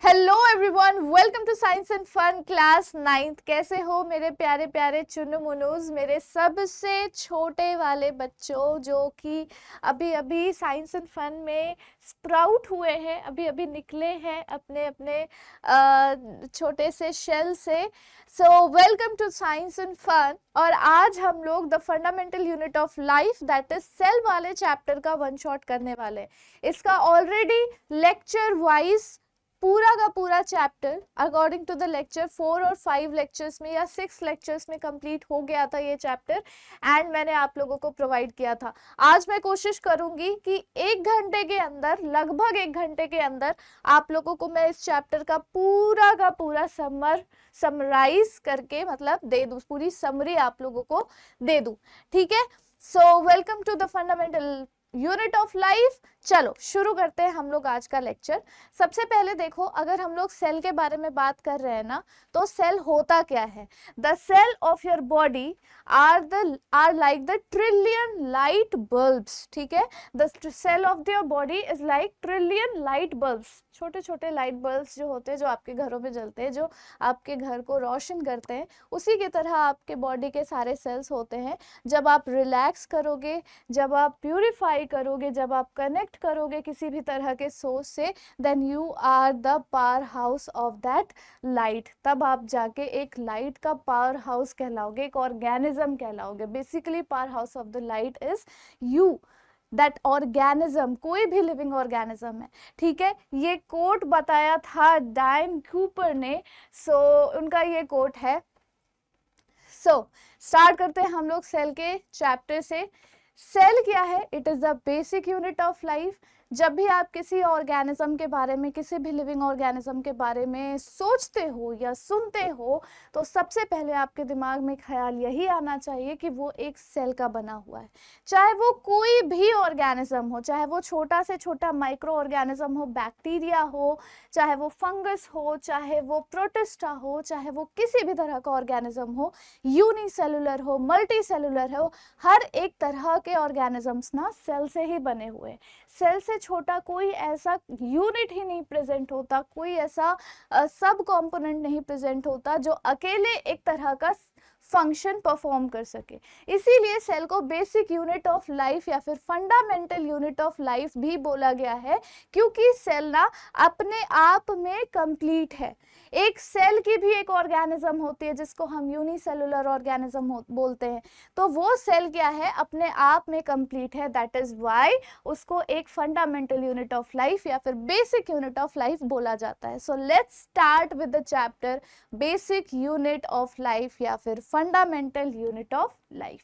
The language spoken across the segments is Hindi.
Hello everyone, welcome to science and fun class 9th। कैसे हो मेरे प्यारे प्यारे चुनु मुनुज, मेरे सबसे छोटे वाले बच्चों जो कि अभी अभी साइंस एंड फन में स्प्राउट हुए हैं, अभी अभी निकले हैं अपने अपने छोटे से शेल से। So welcome to science and fun. और आज हम लोग the fundamental unit of life that is cell वाले चैप्टर का वन शॉट करने वाले हैं। इसका ऑलरेडी लेक्चर वाइज पूरा का पूरा chapter according to the lecture 4 और 5 लेक्चर्स में या 6 लेक्चर्स में कंप्लीट हो गया था ये चैप्टर, एंड मैंने आप लोगों को प्रोवाइड किया था। आज मैं कोशिश करूंगी कि 1 घंटे के अंदर, लगभग 1 घंटे के अंदर आप लोगों को मैं इस चैप्टर का पूरा समराइज करके मतलब दे दूं, पूरी समरी आप लोगों को दे दूं। ठीक है, so welcome to the fundamental unit of life. चलो शुरू करते हैं हम लोग आज का लेक्चर। सबसे पहले देखो, अगर हम लोग सेल के बारे में बात कर रहे हैं ना, तो सेल होता क्या है? The cell of your body are like the trillion light bulbs. ठीक है, the cell of your body is like trillion light bulbs. छोटे छोटे लाइट बल्ब्स जो होते हैं, जो आपके घरों में जलते हैं, जो आपके घर को रोशन करते हैं, उसी की तरह आपके बॉडी के सारे सेल्स होते हैं। जब आप रिलैक्स करोगे, जब आप प्यूरिफाई करोगे, जब आप कनेक्ट करोगे किसी भी तरह के सोर्स से, then you are the power house of that light. तब आप जाके एक लाइट का पावर हाउस कहलाओगे, एक ऑर्गेनिज्म कहलाओगे। Basically power house of the light is you, that organism, कोई भी लिविंग ऑर्गेनिज्म है। ठीक है, ये कोट बताया था डायन कूपर ने। सो उनका ये कोट है। सो स्टार्ट करते हैं हम लोग सेल के चैप्टर से। सेल क्या है? It is the basic unit of life. जब भी आप किसी ऑर्गेनिज्म के बारे में, किसी भी लिविंग ऑर्गेनिज्म के बारे में सोचते हो या सुनते हो, तो सबसे पहले आपके दिमाग में ख्याल यही आना चाहिए कि वो एक सेल का बना हुआ है। चाहे वो कोई भी ऑर्गेनिज्म हो, चाहे वो छोटा से छोटा माइक्रो ऑर्गेनिज्म हो, बैक्टीरिया हो, चाहे वो फंगस हो, चाहे वो प्रोटिस्टा हो, चाहे वो किसी भी तरह का ऑर्गेनिज्म हो, यूनिसेलुलर हो, मल्टी सेलुलर हो, हर एक तरह के ऑर्गेनिजम्स ना सेल से ही बने हुए हैं। सेल से छोटा कोई ऐसा यूनिट ही नहीं प्रेजेंट होता, कोई ऐसा सब कंपोनेंट नहीं प्रेजेंट होता जो अकेले एक तरह का फंक्शन परफॉर्म कर सके। इसीलिए सेल को बेसिक यूनिट ऑफ लाइफ या फिर फंडामेंटल यूनिट ऑफ लाइफ भी बोला गया है, क्योंकि सेल ना अपने आप में कंप्लीट है। एक सेल की भी एक ऑर्गेनिज्म होती है जिसको हम यूनिसेलुलर ऑर्गेनिज्म बोलते हैं। तो वो सेल क्या है? अपने आप में कंप्लीट है। दैट इज व्हाई उसको एक फंडामेंटल यूनिट ऑफ लाइफ या फिर बेसिक यूनिट ऑफ लाइफ बोला जाता है। So let's start with the chapter basic unit of life या फिर fundamental unit of life.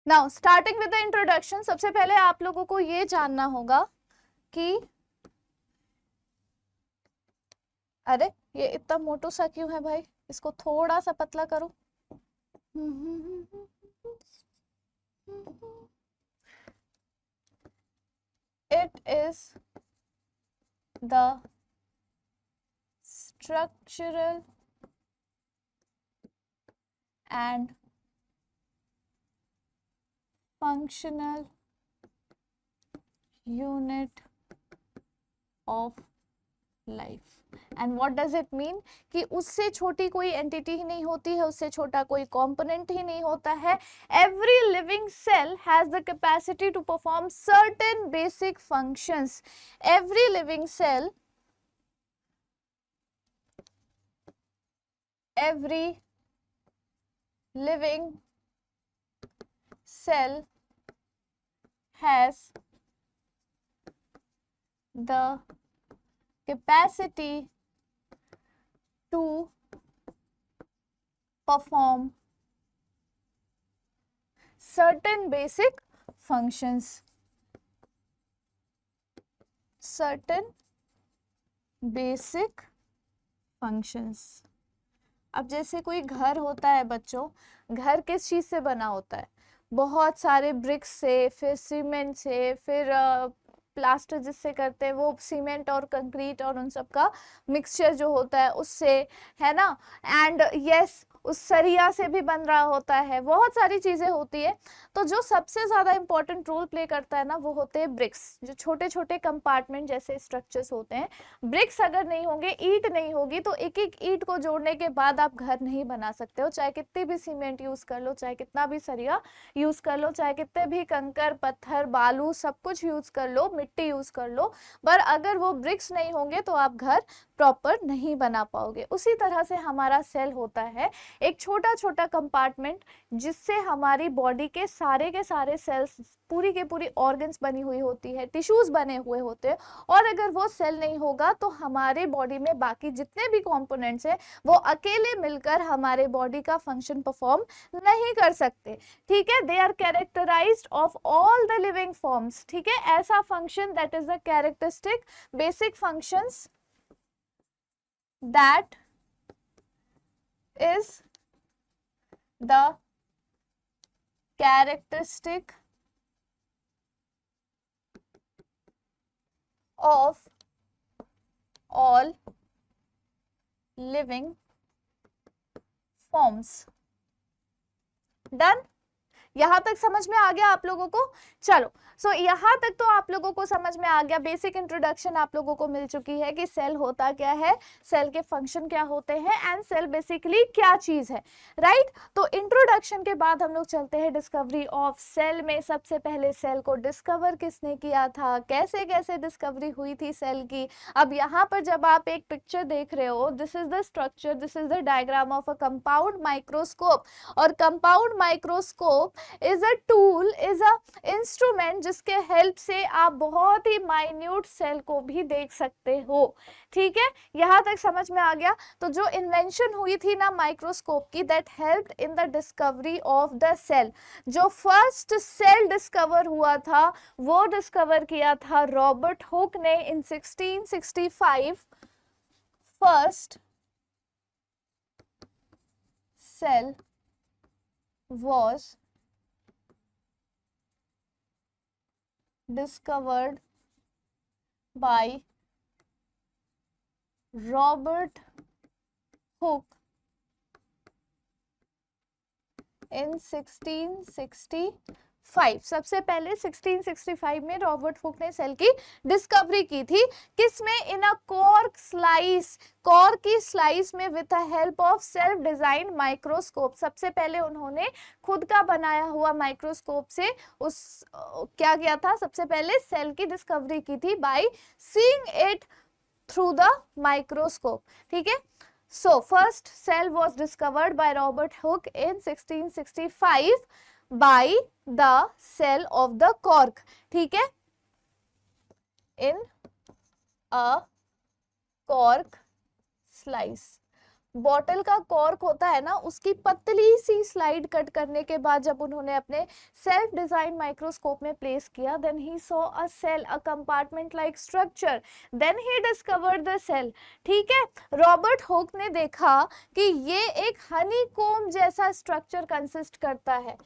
Now starting with the introduction. सबसे पहले आप लोगों को ये जानना होगा कि अरे ये इतना मोटू सा क्यों है भाई, इसको थोड़ा सा पतला करो। It is the structural and functional unit of life. And what does it mean? कि उससे छोटी कोई एंटिटी ही नहीं होती है, उससे छोटा कोई कंपोनेंट ही नहीं होता है। Every living cell has the capacity to perform certain basic functions. Every living cell, every living cell has the capacity to perform certain basic functions. Certain basic functions. अब जैसे कोई घर होता है बच्चों, घर किस चीज से बना होता है? बहुत सारे ब्रिक्स से, फिर सीमेंट से, फिर प्लास्टर जिससे करते हैं वो सीमेंट और कंक्रीट और उन सब का मिक्सचर जो होता है उससे, है ना। एंड यस, उस सरिया से भी बन रहा होता है, बहुत सारी चीजें होती है। तो जो सबसे ज्यादा इंपॉर्टेंट रोल प्ले करता है ना, वो होते हैं ब्रिक्स, जो छोटे छोटे कंपार्टमेंट जैसे स्ट्रक्चर्स होते हैं। ब्रिक्स अगर नहीं होंगे, ईंट नहीं होगी, तो एक एक ईंट को जोड़ने के बाद आप घर नहीं बना सकते हो, चाहे कितनी भी सीमेंट यूज कर लो, चाहे कितना भी सरिया यूज कर लो, चाहे कितने भी कंकर पत्थर बालू सब कुछ यूज कर लो, मिट्टी यूज कर लो, पर अगर वो ब्रिक्स नहीं होंगे तो आप घर प्रॉपर नहीं बना पाओगे। उसी तरह से हमारा सेल होता है, एक छोटा छोटा कंपार्टमेंट जिससे हमारी बॉडी के सारे सेल्स, पूरी के पूरी ऑर्गन्स बनी हुई होती है, टिश्यूज बने हुए होते हैं। और अगर वो सेल नहीं होगा तो हमारे बॉडी में बाकी जितने भी कंपोनेंट्स हैं वो अकेले मिलकर हमारे बॉडी का फंक्शन परफॉर्म नहीं कर सकते। ठीक है, they are characterised of all the living forms. ठीक है, ऐसा function that is the characteristic basic functions that is the characteristic of all living forms. Done? यहां तक समझ में आ गया आप लोगों को? चलो, सो यहां तक तो आप लोगों को समझ में आ गया, बेसिक इंट्रोडक्शन आप लोगों को मिल चुकी है कि सेल होता क्या है, सेल के फंक्शन क्या होते हैं, एंड सेल बेसिकली क्या चीज है, राइट? तो इंट्रोडक्शन के बाद हम लोग चलते हैं डिस्कवरी ऑफ सेल में। सबसे पहले सेल को डिस्कवर किसने किया था, कैसे कैसे डिस्कवरी हुई थी सेल की। अब यहाँ पर जब आप एक पिक्चर देख रहे हो, this is the structure, this is the diagram of a compound microscope. और compound microscope is a tool, is a instrument जिसके हेल्प से आप बहुत ही माइन्यूट सेल को भी देख सकते हो। ठीक है, यहां तक समझ में आ गया? तो जो इन्वेंशन हुई थी ना माइक्रोस्कोप की, that helped in the discovery of the cell. जो फर्स्ट सेल डिस्कवर हुआ था वो डिस्कवर किया था रॉबर्ट हुक ने in 1665। First cell was discovered by Robert Hooke in 1665। सबसे पहले 1665 में रॉबर्ट हुक ने सेल की डिस्कवरी की थी। किसमें? इन अ कॉर्क स्लाइस, कॉर्क की स्लाइस में with the help of self design microscope. सबसे पहले उन्होंने खुद का बनाया हुआ माइक्रोस्कोप से उस क्या किया था, सबसे पहले सेल की डिस्कवरी की थी by seeing it through the microscope. ठीक है, so first cell was discovered by Robert Hooke in 1665 by the cell of the cork. ठीक है, in a cork slice। Bottle का कॉर्क होता है ना, उसकी पतली सी स्लाइड कट करने के बाद जब उन्होंने अपने सेल्फ डिजाइन माइक्रोस्कोप में प्लेस किया, then he saw a cell, a compartment like structure, then he discovered the cell. ठीक है, रॉबर्ट हुक ने देखा कि ये एक हनीकॉम्ब जैसा स्ट्रक्चर कंसिस्ट करता है,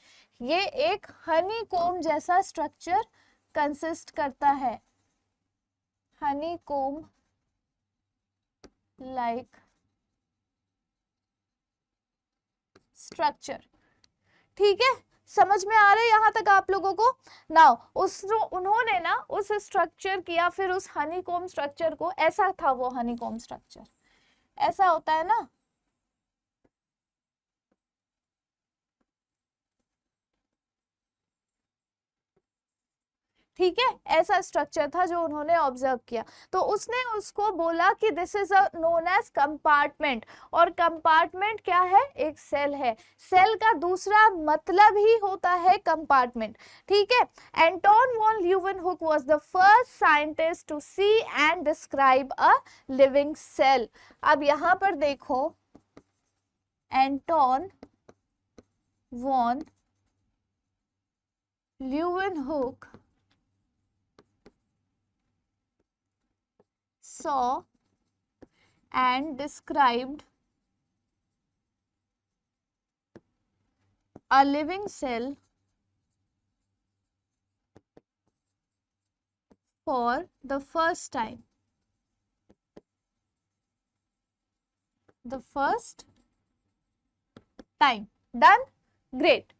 ये एक हनीकॉम्ब जैसा स्ट्रक्चर कंसिस्ट करता है, हनीकॉम्ब लाइक स्ट्रक्चर। ठीक है, समझ में आ रहा है यहां तक आप लोगों को? नाउ उन्होंने ना उस स्ट्रक्चर किया, फिर उस हनीकॉम्ब स्ट्रक्चर को, ऐसा था वो हनीकॉम्ब स्ट्रक्चर, ऐसा होता है ना, ठीक है, ऐसा स्ट्रक्चर था जो उन्होंने ऑब्जर्व किया। तो उसने उसको बोला कि this is a known as compartment. और कंपार्टमेंट क्या है? एक सेल है। सेल का दूसरा मतलब ही होता है कंपार्टमेंट। ठीक है, Anton van Leeuwenhoek was the first scientist to see and describe a living cell. अब यहां पर देखो, Anton van Leeuwenhoek saw and described a living cell for the first time. The first time. Done, great.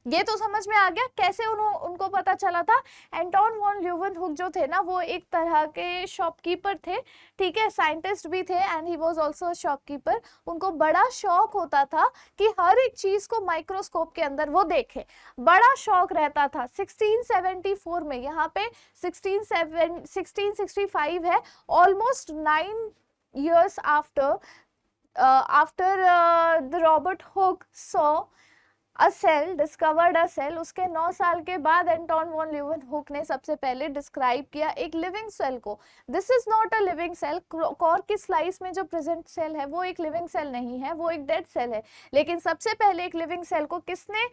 ये तो समझ में आ गया कैसे उनको पता चला था। एंटोन वॉन ल्यूवेनहुक जो थे ना, वो एक तरह के शॉपकीपर थे, ठीक है, साइंटिस्ट भी थे and he was also shopkeeper. उनको बड़ा शौक होता था कि हर एक चीज को माइक्रोस्कोप के अंदर वो देखे, बड़ा शौक रहता था। 1674 में, यहाँ पे 1665 है, almost 9 years after the Robert Hooke saw a cell, discovered a cell, उसके 9 साल के बाद एंटोन वॉन ल्यूवेनहुक ने सबसे पहले डिस्क्राइब किया एक लिविंग सेल को। This is not a living cell. Cork की स्लाइस में जो प्रेजेंट सेल है वो एक लिविंग सेल नहीं है, वो एक डेड सेल है। लेकिन सबसे पहले एक लिविंग सेल को किसने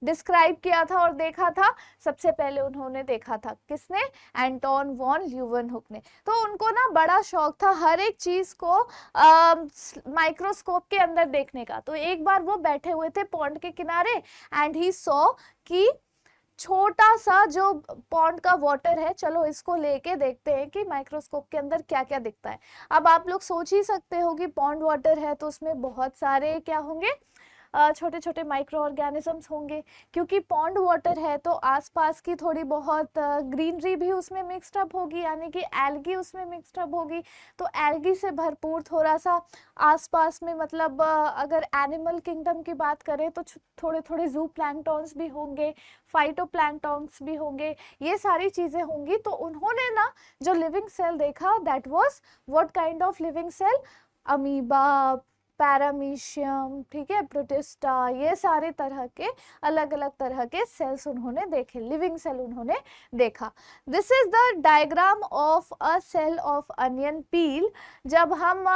डिस्क्राइब किया था और देखा था? सबसे पहले उन्होंने देखा था, किसने? एंटोन वॉन ल्यूवेनहुक ने। तो उनको ना बड़ा शौक था हर एक चीज को माइक्रोस्कोप के अंदर देखने का। तो एक बार वो बैठे हुए थे पॉन्ड के किनारे एंड ही सॉ कि छोटा सा जो पॉन्ड का वाटर है, चलो इसको लेके देखते हैं कि माइक्रोस्कोप के अंदर क्या क्या दिखता है। अब आप लोग सोच ही सकते हो कि पॉन्ड वाटर है तो उसमें बहुत सारे क्या होंगे, छोटे छोटे माइक्रो ऑर्गेनिजम्स होंगे, क्योंकि पॉन्ड वाटर है तो आसपास की थोड़ी बहुत ग्रीनरी भी उसमें मिक्स्ड अप होगी, यानी कि एल्गी उसमें मिक्स्ड अप होगी। तो एल्गी से भरपूर थोड़ा सा आसपास में, मतलब अगर एनिमल किंगडम की बात करें तो थोड़े थोड़े जू प्लैंक्टॉन्स भी होंगे, फाइटो प्लैंक्टॉन्स भी होंगे, ये सारी चीजें होंगी। तो उन्होंने ना जो लिविंग सेल देखा, that was what kind of living cell? Amoeba, paramecium, ठीक है, प्रोटिस्टा, ये सारे तरह के अलग अलग तरह के सेल्स उन्होंने देखे, लिविंग सेल उन्होंने देखा। This is the diagram of a cell of onion peel. जब हम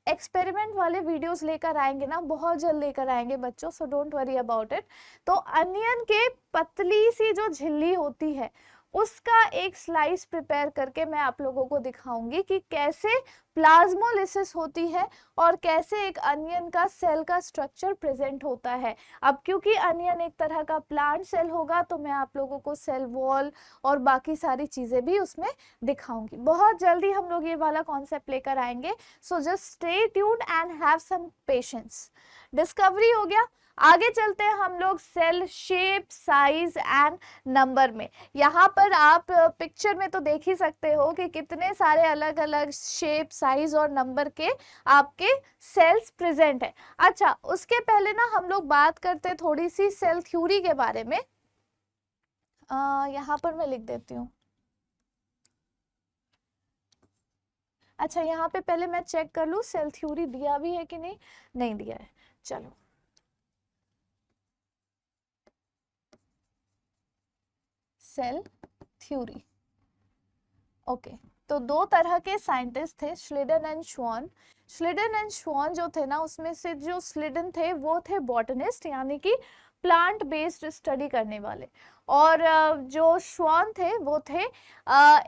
एक्सपेरिमेंट वाले वीडियोस लेकर आएंगे ना, बहुत जल्द लेकर आएंगे बच्चों, so don't worry about it. तो अनियन के पतली सी जो झिल्ली होती है उसका एक स्लाइस प्रिपेयर करके मैं आप लोगों को दिखाऊंगी कि कैसे प्लाज्मोलिसिस होती है और कैसे एक अनियन का सेल का स्ट्रक्चर प्रेजेंट होता है। अब क्योंकि अनियन एक तरह का प्लांट सेल होगा तो मैं आप लोगों को सेल वॉल और बाकी सारी चीजें भी उसमें दिखाऊंगी। बहुत जल्दी हम लोग ये वाला कॉन्सेप्ट लेकर आएंगे, so just stay tuned and have some patience. Discovery हो गया, आगे चलते हैं हम लोग cell shape, size and number में। यहाँ पर आप पिक्चर में तो देख ही सकते हो कि कितने सारे अलग अलग शेप, साइज और नंबर के आपके सेल्स प्रेजेंट है। अच्छा, उसके पहले ना हम लोग बात करते हैं थोड़ी सी सेल थ्योरी के बारे में। यहाँ पर मैं लिख देती हूँ। अच्छा, यहाँ पे पहले मैं चेक कर लूँ सेल थ्योरी दिया भी है कि नहीं, नहीं दिया है। चलो, सेल थ्योरी, ओके। तो दो तरह के साइंटिस्ट थे, स्लिडन एंड श्वान। स्लिडन एंड श्वान जो थे ना, उसमें से जो स्लिडन थे वो थे बॉटनिस्ट, यानी कि प्लांट बेस्ड स्टडी करने वाले, और जो श्वान थे वो थे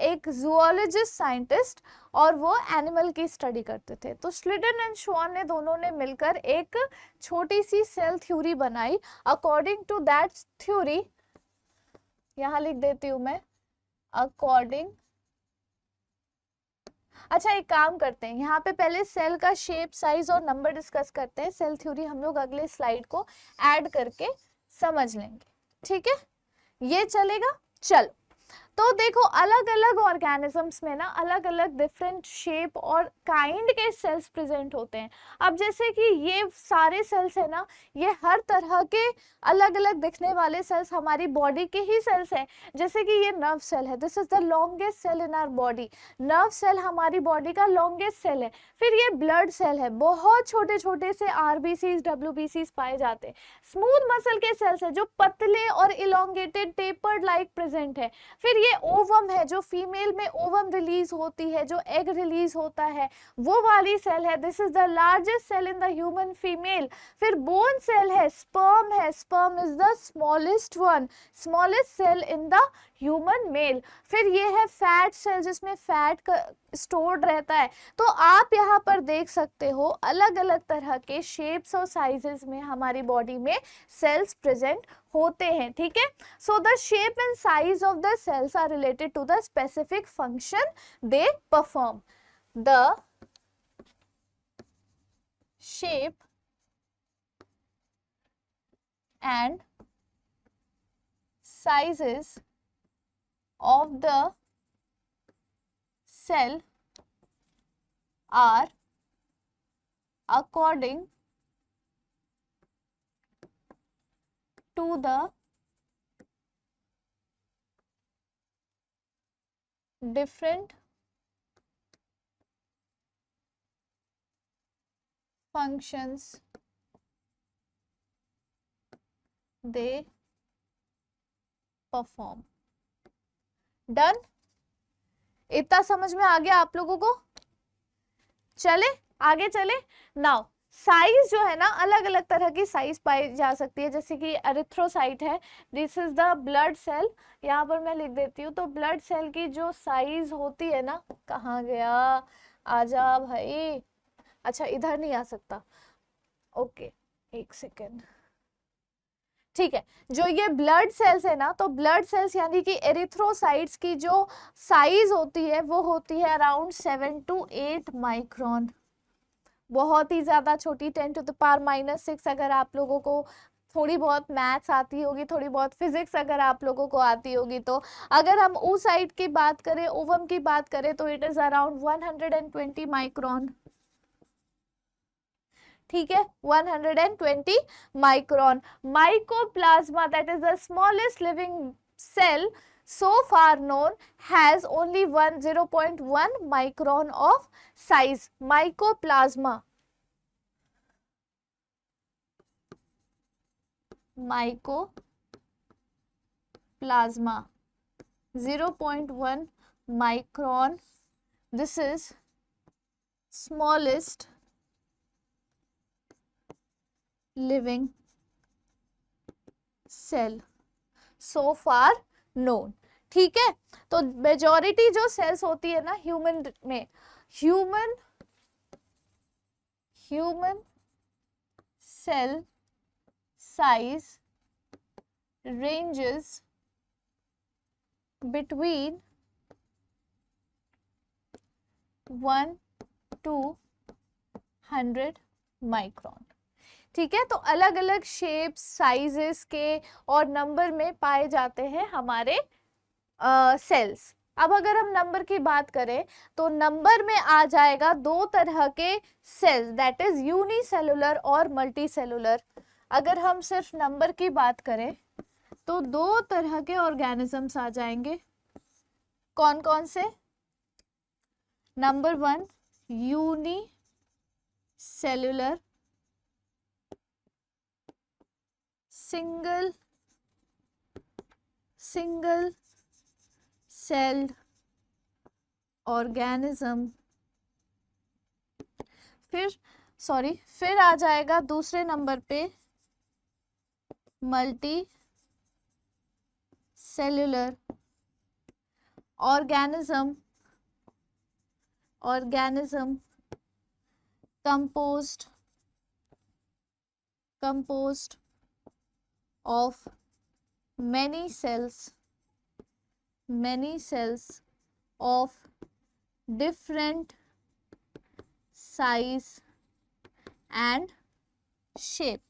एक जूलॉजिस्ट साइंटिस्ट, और वो एनिमल की स्टडी करते थे। तो स्लिडन एंड श्वान ने दोनों ने मिलकर एक छोटी सी सेल थ्योरी बनाई। अकॉर्डिंग टू दैट थ्योरी, यहाँ लिख देती हूँ मैं, अकॉर्डिंग, अच्छा एक काम करते हैं, यहाँ पे पहले सेल का शेप, साइज और नंबर डिस्कस करते हैं। सेल थ्योरी हम लोग अगले स्लाइड को ऐड करके समझ लेंगे, ठीक है, ये चलेगा। चलो, तो देखो अलग अलग ऑर्गेनिजम्स में ना अलग अलग डिफरेंट शेप और काइंड के सेल्स प्रेजेंट होते हैं। अब जैसे कि ये सारे सेल्स है ना, ये हर तरह के अलग अलग दिखने वाले सेल्स हमारी बॉडी के ही सेल्स हैं। जैसे कि ये नर्व सेल है, this is the longest cell in our body. Nerve cell हमारी बॉडी का लॉन्गेस्ट सेल है। फिर ये ब्लड सेल है, बहुत छोटे छोटे से आरबीसीज, डब्ल्यूबीसीज पाए जाते हैं। स्मूथ मसल के सेल्स है जो पतले और इलोंगेटेड, टेपर्ड लाइक प्रेजेंट है। फिर ये ओवम है, जो फीमेल में ओवम रिलीज होती है, जो एग रिलीज होता है, वो वाली सेल है। This is the largest cell in the human female. फिर बोन सेल है, स्पर्म है, sperm is the smallest one, smallest cell in the human male. फिर ये है फैट सेल, जिसमें फैट स्टोर्ड रहता है। तो आप यहाँ पर देख सकते हो अलग अलग तरह के शेप्स और साइजेस में हमारी बॉडी में सेल्स प्रेजेंट होते हैं, ठीक है। So the shape and size of the cells are related to the specific function they perform. The shape and sizes of the cell are according to the different functions they perform. Done? इतना समझ में आ गया आप लोगों को? चले आगे चले. नाउ साइज जो है ना, अलग अलग तरह की साइज पाई जा सकती है. जैसे कि एरिथ्रोसाइट है, this is the blood cell. यहाँ पर मैं लिख देती हूँ. तो ब्लड सेल की जो साइज होती है ना, कहाँ गया, आजा भाई. अच्छा इधर नहीं आ सकता, ओके एक सेकेंड. ठीक है, जो ये ब्लड सेल्स है ना, तो ब्लड सेल्स यानी कि एरिथ्रोसाइट्स की जो साइज होती है वो होती है अराउंड 7 to 8 माइक्रोन. बहुत ही ज्यादा छोटी, 10 to the power -6. अगर आप लोगों को थोड़ी बहुत मैथ्स आती होगी, थोड़ी बहुत फिजिक्स अगर आप लोगों को आती होगी, तो अगर हम oocyte की बात करें, ओवम की बात करें, तो इट इज अराउंड 120 माइक्रोन. ठीक है, 120 micron. Mycoplasma, that is the smallest living cell so far known, has only 0.1 micron of size. Mycoplasma, 0.1 micron. This is smallest living cell so far known. ठीक है, तो मेजॉरिटी जो सेल्स होती है ना ह्यूमन में, human cell size ranges between 1 to 100 micron. ठीक है, तो अलग अलग शेप्स, साइजेस के और नंबर में पाए जाते हैं हमारे सेल्स. अब अगर हम नंबर की बात करें, तो नंबर में आ जाएगा दो तरह के सेल्स, दैट इज यूनिसेलुलर और मल्टीसेलुलर. अगर हम सिर्फ नंबर की बात करें तो दो तरह के ऑर्गेनिजम्स आ जाएंगे. कौन कौन से? Number 1 unicellular, single celled organism. फिर आ जाएगा दूसरे नंबर पे multi cellular organism composed of many cells of different size and shape.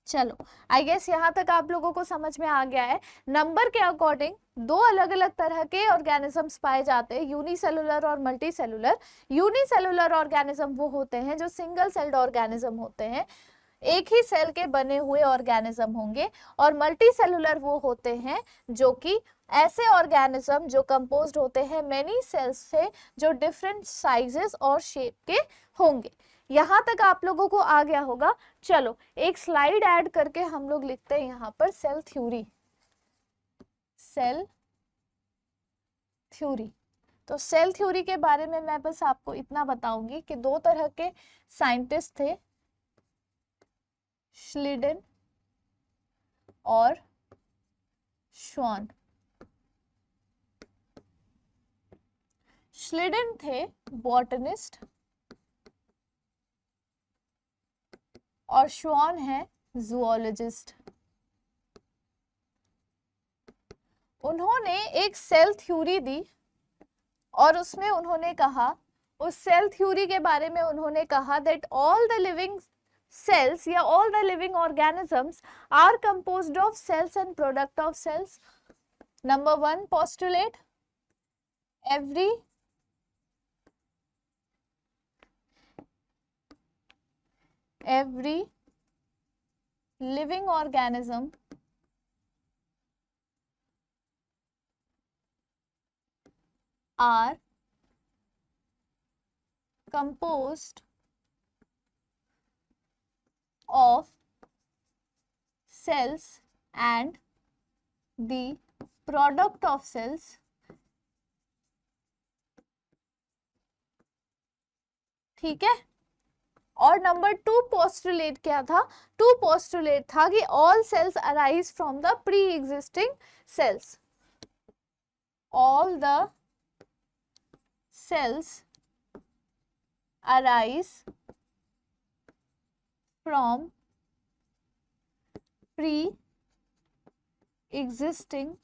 चलो आई गेस यहाँ तक आप लोगों को समझ में आ गया है. नंबर के अकॉर्डिंग दो अलग अलग तरह के ऑर्गेनिजम्स पाए जाते हैं, यूनिसेलुलर और मल्टीसेलुलर. यूनिसेलुलर ऑर्गेनिज्म वो होते हैं जो सिंगल सेल्ड ऑर्गेनिज्म होते हैं, एक ही सेल के बने हुए ऑर्गेनिज्म होंगे. और मल्टीसेलुलर वो होते हैं जो कि ऐसे ऑर्गेनिज्म जो कंपोज्ड होते हैं मेनी सेल्स से, जो डिफरेंट साइजेस और शेप के होंगे. यहां तक आप लोगों को आ गया होगा. चलो एक स्लाइड ऐड करके हम लोग लिखते हैं यहां पर सेल थ्योरी. तो सेल थ्योरी के बारे में मैं बस आपको इतना बताऊंगी कि दो तरह के साइंटिस्ट थे, श्लिडन और श्वान. श्लिडन थे बॉटनिस्ट और श्वान है जूलॉजिस्ट. उन्होंने एक सेल थ्योरी दी और उसमें उन्होंने कहा, उस सेल थ्योरी के बारे में उन्होंने कहा that all the living cells या all the living organisms are composed of cells and product of cells. Number one postulate, every living organism are composed of cells and the product of cells ठीक है। और नंबर टू पोस्टुलेट क्या था? टू पोस्टुलेट था कि all cells arise from the pre existing cells, all the cells arise from pre-existing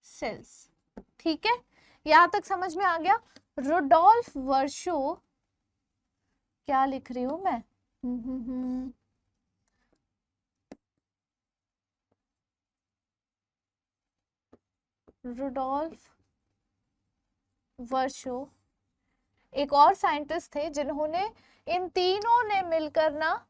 cells। ठीक है, यहां तक समझ में आ गया। रुडोल्फ वर्शो, क्या लिख रही हूं मैं, रुडोल्फ वर्शो एक और साइंटिस्ट थे जिन्होंने इन तीनों ने मिलकर ना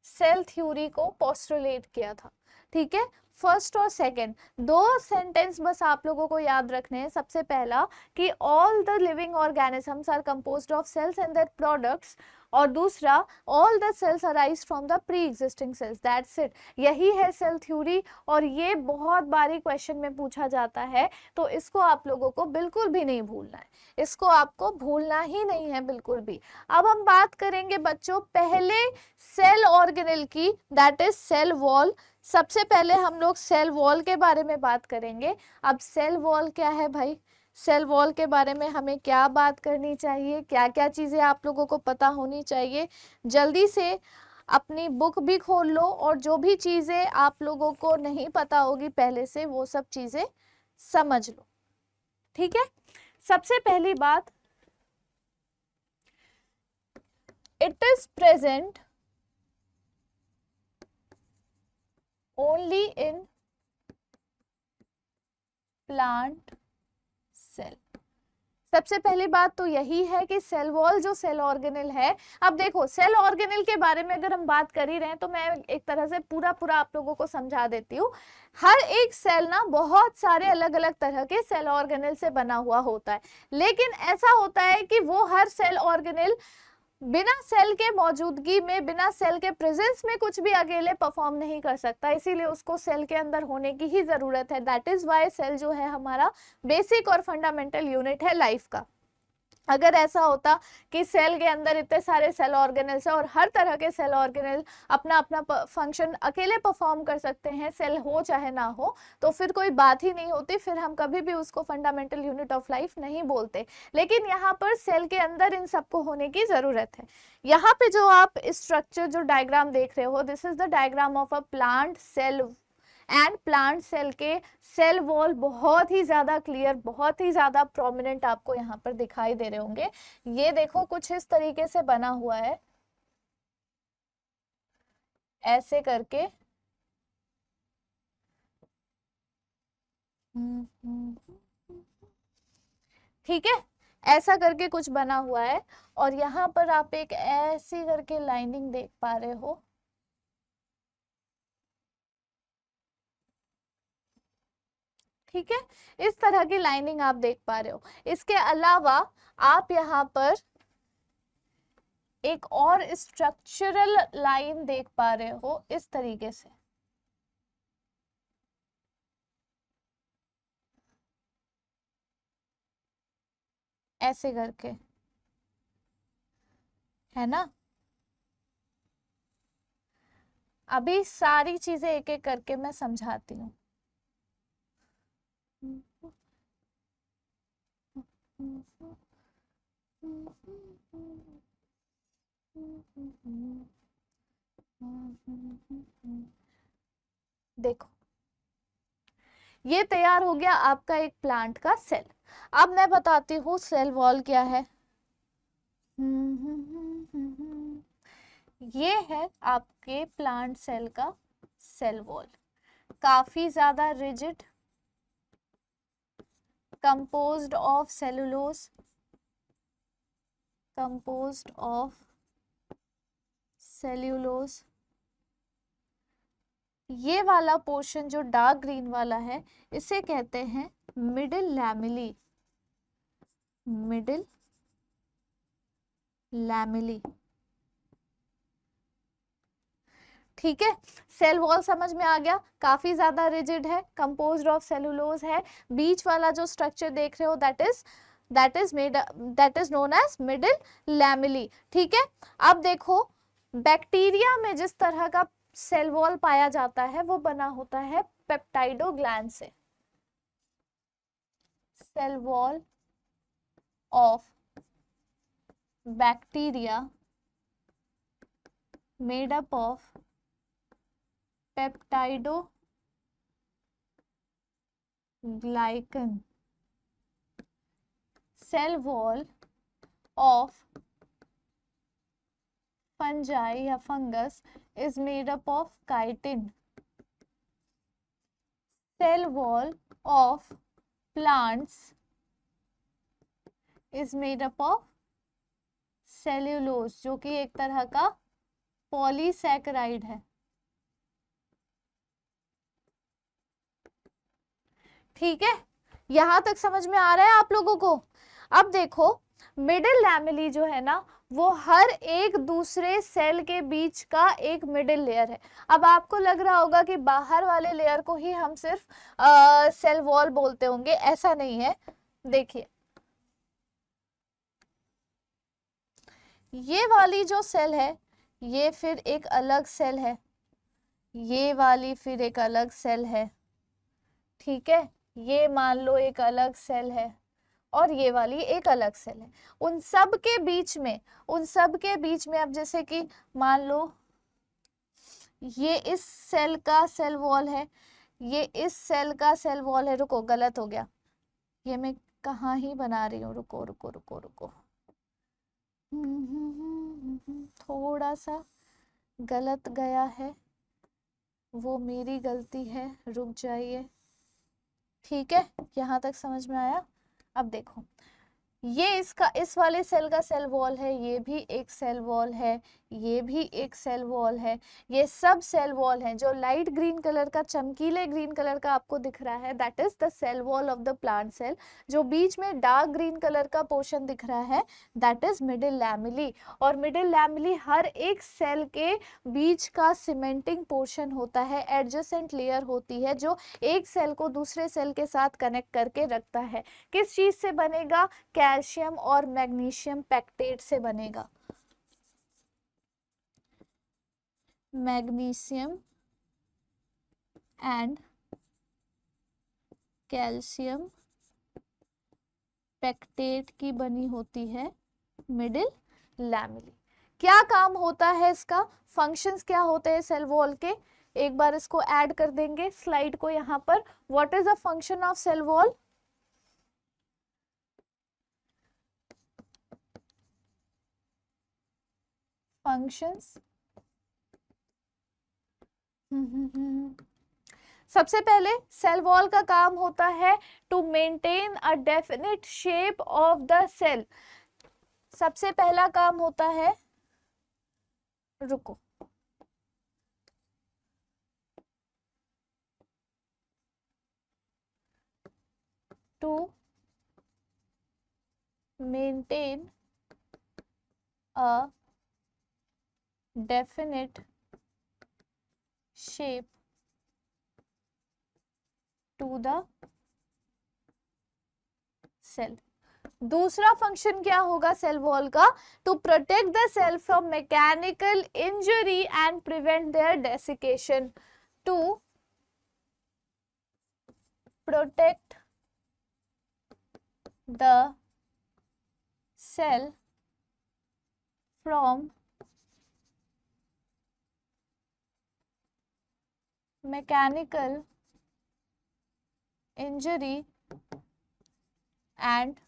सेल थ्योरी को पोस्टुलेट किया था। ठीक है, फर्स्ट और सेकंड दो सेंटेंस बस आप लोगों को याद रखने हैं। सबसे पहला कि all the living organisms are composed of cells and their products, और दूसरा all the cells arise from the pre existing cells. That's it, यही है सेल थ्योरी, और ये बहुत बारी क्वेश्चन में पूछा जाता है, तो इसको आप लोगों को बिल्कुल भी नहीं भूलना है, इसको आपको भूलना ही नहीं है बिल्कुल भी। अब हम बात करेंगे बच्चों पहले सेल ऑर्गेनेल की, दैट इज सेल वॉल। सबसे पहले हम लोग सेल वॉल के बारे में बात करेंगे। अब सेल वॉल क्या है भाई, सेल वॉल के बारे में हमें क्या बात करनी चाहिए, क्या क्या चीजें आप लोगों को पता होनी चाहिए, जल्दी से अपनी बुक भी खोल लो और जो भी चीजें आप लोगों को नहीं पता होगी पहले से वो सब चीजें समझ लो। ठीक है, सबसे पहली बात, it is present only in plant cell. सबसे पहली बात तो यही है कि सेल वॉल जो सेल ऑर्गेनेल है, अब देखो सेल ऑर्गेनेल के बारे में अगर हम बात कर ही रहे हैं तो मैं एक तरह से पूरा आप लोगों को समझा देती हूँ। हर एक सेल ना बहुत सारे अलग अलग तरह के सेल ऑर्गेनेल से बना हुआ होता है, लेकिन ऐसा होता है कि वो हर सेल ऑर्गेनेल बिना सेल के मौजूदगी में, बिना सेल के प्रेजेंस में कुछ भी अकेले परफॉर्म नहीं कर सकता, इसीलिए उसको सेल के अंदर होने की ही जरूरत है। दैट इज वाई सेल जो है हमारा बेसिक और फंडामेंटल यूनिट है लाइफ का। अगर ऐसा होता कि सेल के अंदर इतने सारे सेल ऑर्गेनेल्स है और हर तरह के सेल ऑर्गेनेल अपना अपना फंक्शन अकेले परफॉर्म कर सकते हैं, सेल हो चाहे ना हो, तो फिर कोई बात ही नहीं होती, फिर हम कभी भी उसको फंडामेंटल यूनिट ऑफ लाइफ नहीं बोलते। लेकिन यहाँ पर सेल के अंदर इन सबको होने की जरूरत है। यहाँ पे जो आप स्ट्रक्चर जो डायग्राम देख रहे हो, this is the diagram of a plant cell, and plant cell के सेल वॉल बहुत ही ज्यादा क्लियर, बहुत ही ज्यादा प्रोमिनेंट आपको यहाँ पर दिखाई दे रहे होंगे। ये देखो कुछ इस तरीके से बना हुआ है, ऐसे करके। ठीक है, ऐसा करके कुछ बना हुआ है, और यहाँ पर आप एक ऐसी करके लाइनिंग देख पा रहे हो। ठीक है, इस तरह की लाइनिंग आप देख पा रहे हो। इसके अलावा आप यहाँ पर एक और स्ट्रक्चरल लाइन देख पा रहे हो इस तरीके से, ऐसे करके, है ना। अभी सारी चीजें एक एक करके मैं समझाती हूँ। देखो ये तैयार हो गया आपका एक प्लांट का सेल। अब मैं बताती हूँ सेल वॉल क्या है। ये है आपके प्लांट सेल का सेल वॉल, काफी ज्यादा rigid, composed of cellulose, composed of cellulose। ये वाला पोर्शन जो डार्क ग्रीन वाला है इसे कहते हैं मिडिल लैमेली, मिडिल लैमेली। ठीक है, सेल वॉल समझ में आ गया, काफी ज्यादा रिजिड है, कंपोज्ड ऑफ सेलुलोज है। बीच वाला जो स्ट्रक्चर देख रहे हो that is known as middle lamellae. ठीक है, अब देखो बैक्टीरिया में जिस तरह का सेल वॉल पाया जाता है वो बना होता है पेप्टाइडोग्लैंड से। Cell wall of bacteria made up of peptidoglycan. Cell wall of fungi या fungus is made up of chitin. Cell wall of plants is made up of cellulose, जो कि एक तरह का पॉलीसैकेराइड है। ठीक है, यहां तक समझ में आ रहा है आप लोगों को? अब देखो मिडिल लैमेली जो है ना वो हर एक दूसरे सेल के बीच का एक मिडिल लेयर है। अब आपको लग रहा होगा कि बाहर वाले लेयर को ही हम सिर्फ सेल वॉल बोलते होंगे, ऐसा नहीं है। देखिए ये वाली जो सेल है ये फिर एक अलग सेल है, ये वाली फिर एक अलग सेल है। ठीक है, ये मान लो एक अलग सेल है और ये वाली एक अलग सेल है। उन सब के बीच में अब जैसे कि मान लो ये इस सेल का सेल वॉल है, ये इस सेल का सेल वॉल है। रुको, गलत हो गया, ये मैं कहाँ ही बना रही हूँ, रुको रुको रुको रुको, थोड़ा सा गलत गया है, वो मेरी गलती है, रुक जाइए। ठीक है, यहाँ तक समझ में आया? अब देखो ये इसका इस वाले सेल का सेल वॉल है, ये भी एक सेल वॉल है, ये भी एक सेल वॉल है, ये सब सेल वॉल हैं। जो लाइट ग्रीन कलर का, चमकीले ग्रीन कलर का आपको दिख रहा है that is the cell wall of the plant cell. जो बीच में डार्क ग्रीन कलर का पोर्शन दिख रहा है दैट इज मिडिल लैमेली। और मिडिल लैमेली हर एक सेल के बीच का सीमेंटिंग पोर्शन होता है, एडजेसेंट लेयर होती है जो एक सेल को दूसरे सेल के साथ कनेक्ट करके रखता है। किस चीज से बनेगा? कैल्शियम और मैग्नीशियम पैक्टेट से बनेगा। मैग्नीशियम एंड कैल्शियम पैक्टेट की बनी होती है मिडिल लैमेली। क्या काम होता है इसका? फंक्शंस क्या होते हैं सेल वॉल के? एक बार इसको ऐड कर देंगे स्लाइड को यहाँ पर। What is the function of cell wall? Functions, सबसे पहले सेल वॉल का काम होता है to maintain a definite shape of the cell. सबसे पहला काम होता है, रुको, to maintain a definite shape to the cell। दूसरा फंक्शन क्या होगा सेल वॉल का? To protect the cell from mechanical injury and prevent their desiccation. To protect the cell from mechanical injury and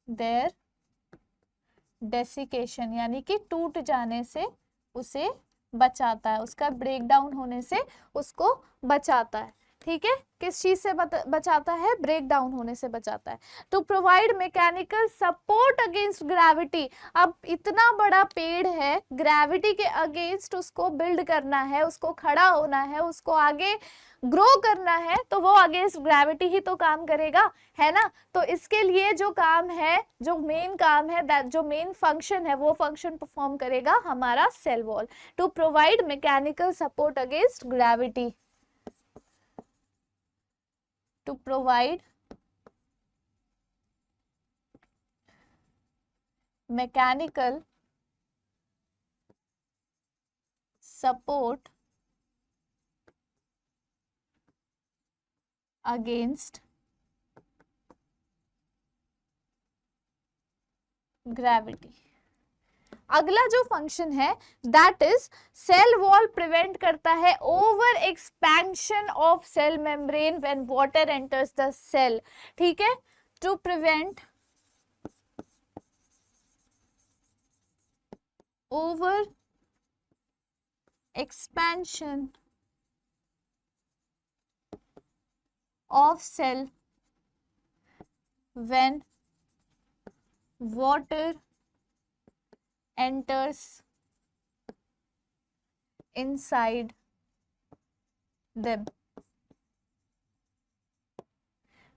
their desiccation यानी कि टूट जाने से उसे बचाता है, उसका ब्रेक डाउन होने से उसको बचाता है। ठीक है, किस चीज से बचाता है? ब्रेक डाउन होने से बचाता है। To provide mechanical support against gravity. अब इतना बड़ा पेड़ है, ग्रेविटी के अगेंस्ट उसको बिल्ड करना है, उसको खड़ा होना है, उसको आगे ग्रो करना है, तो वो अगेंस्ट ग्रेविटी ही तो काम करेगा, है ना। तो इसके लिए जो काम है, जो मेन काम है, दैट जो मेन फंक्शन है, वो फंक्शन परफॉर्म करेगा हमारा cell wall, to provide mechanical support against gravity, to provide mechanical support against gravity। अगला जो फंक्शन है that is cell wall prevent करता है over expansion of cell membrane when water enters the cell. ठीक है, to prevent over expansion of cell when water enters inside them।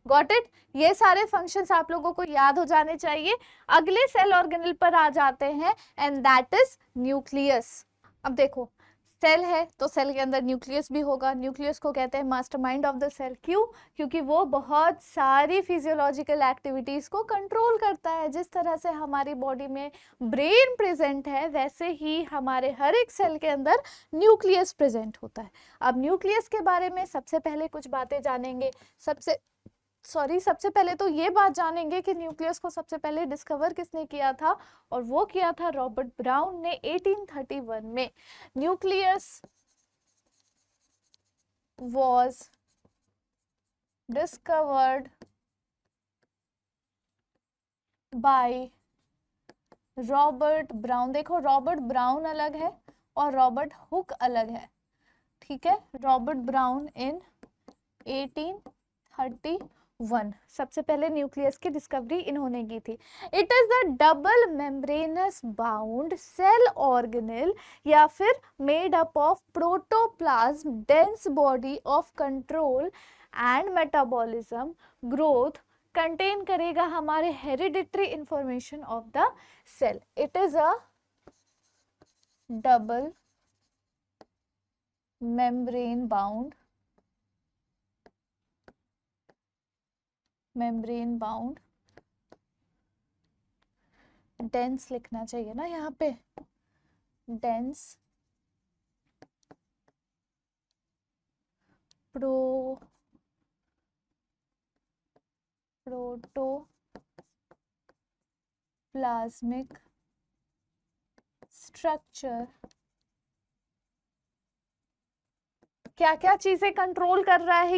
Got it. ये सारे फंक्शंस आप लोगों को याद हो जाने चाहिए। अगले सेल ऑर्गेनल पर आ जाते हैं एंड दैट इज न्यूक्लियस। अब देखो, सेल है तो सेल के अंदर न्यूक्लियस भी होगा। न्यूक्लियस को कहते हैं मास्टरमाइंड ऑफ द सेल। क्यों? क्योंकि वो बहुत सारी फिजियोलॉजिकल एक्टिविटीज को कंट्रोल करता है। जिस तरह से हमारी बॉडी में ब्रेन प्रेजेंट है, वैसे ही हमारे हर एक सेल के अंदर न्यूक्लियस प्रेजेंट होता है। अब न्यूक्लियस के बारे में सबसे पहले कुछ बातें जानेंगे। सबसे पहले तो ये बात जानेंगे कि न्यूक्लियस को सबसे पहले डिस्कवर किसने किया था, और वो किया था रॉबर्ट ब्राउन ने 1831 में। Nucleus was discovered by Robert brown. देखो, रॉबर्ट ब्राउन अलग है और रॉबर्ट हुक अलग है। ठीक है, रॉबर्ट ब्राउन इन 1831 सबसे पहले न्यूक्लियस की डिस्कवरी इन्होंने की थी। It is the double membranous bound cell organelle या फिर made up of protoplasm dense body of control and metabolism growth contain करेगा हमारे hereditary information of the cell. It is a double membrane bound dense लिखना चाहिए ना यहाँ पे, डेंस प्रोटोप्लाज्मिक स्ट्रक्चर। क्या क्या चीजें कंट्रोल कर रहा है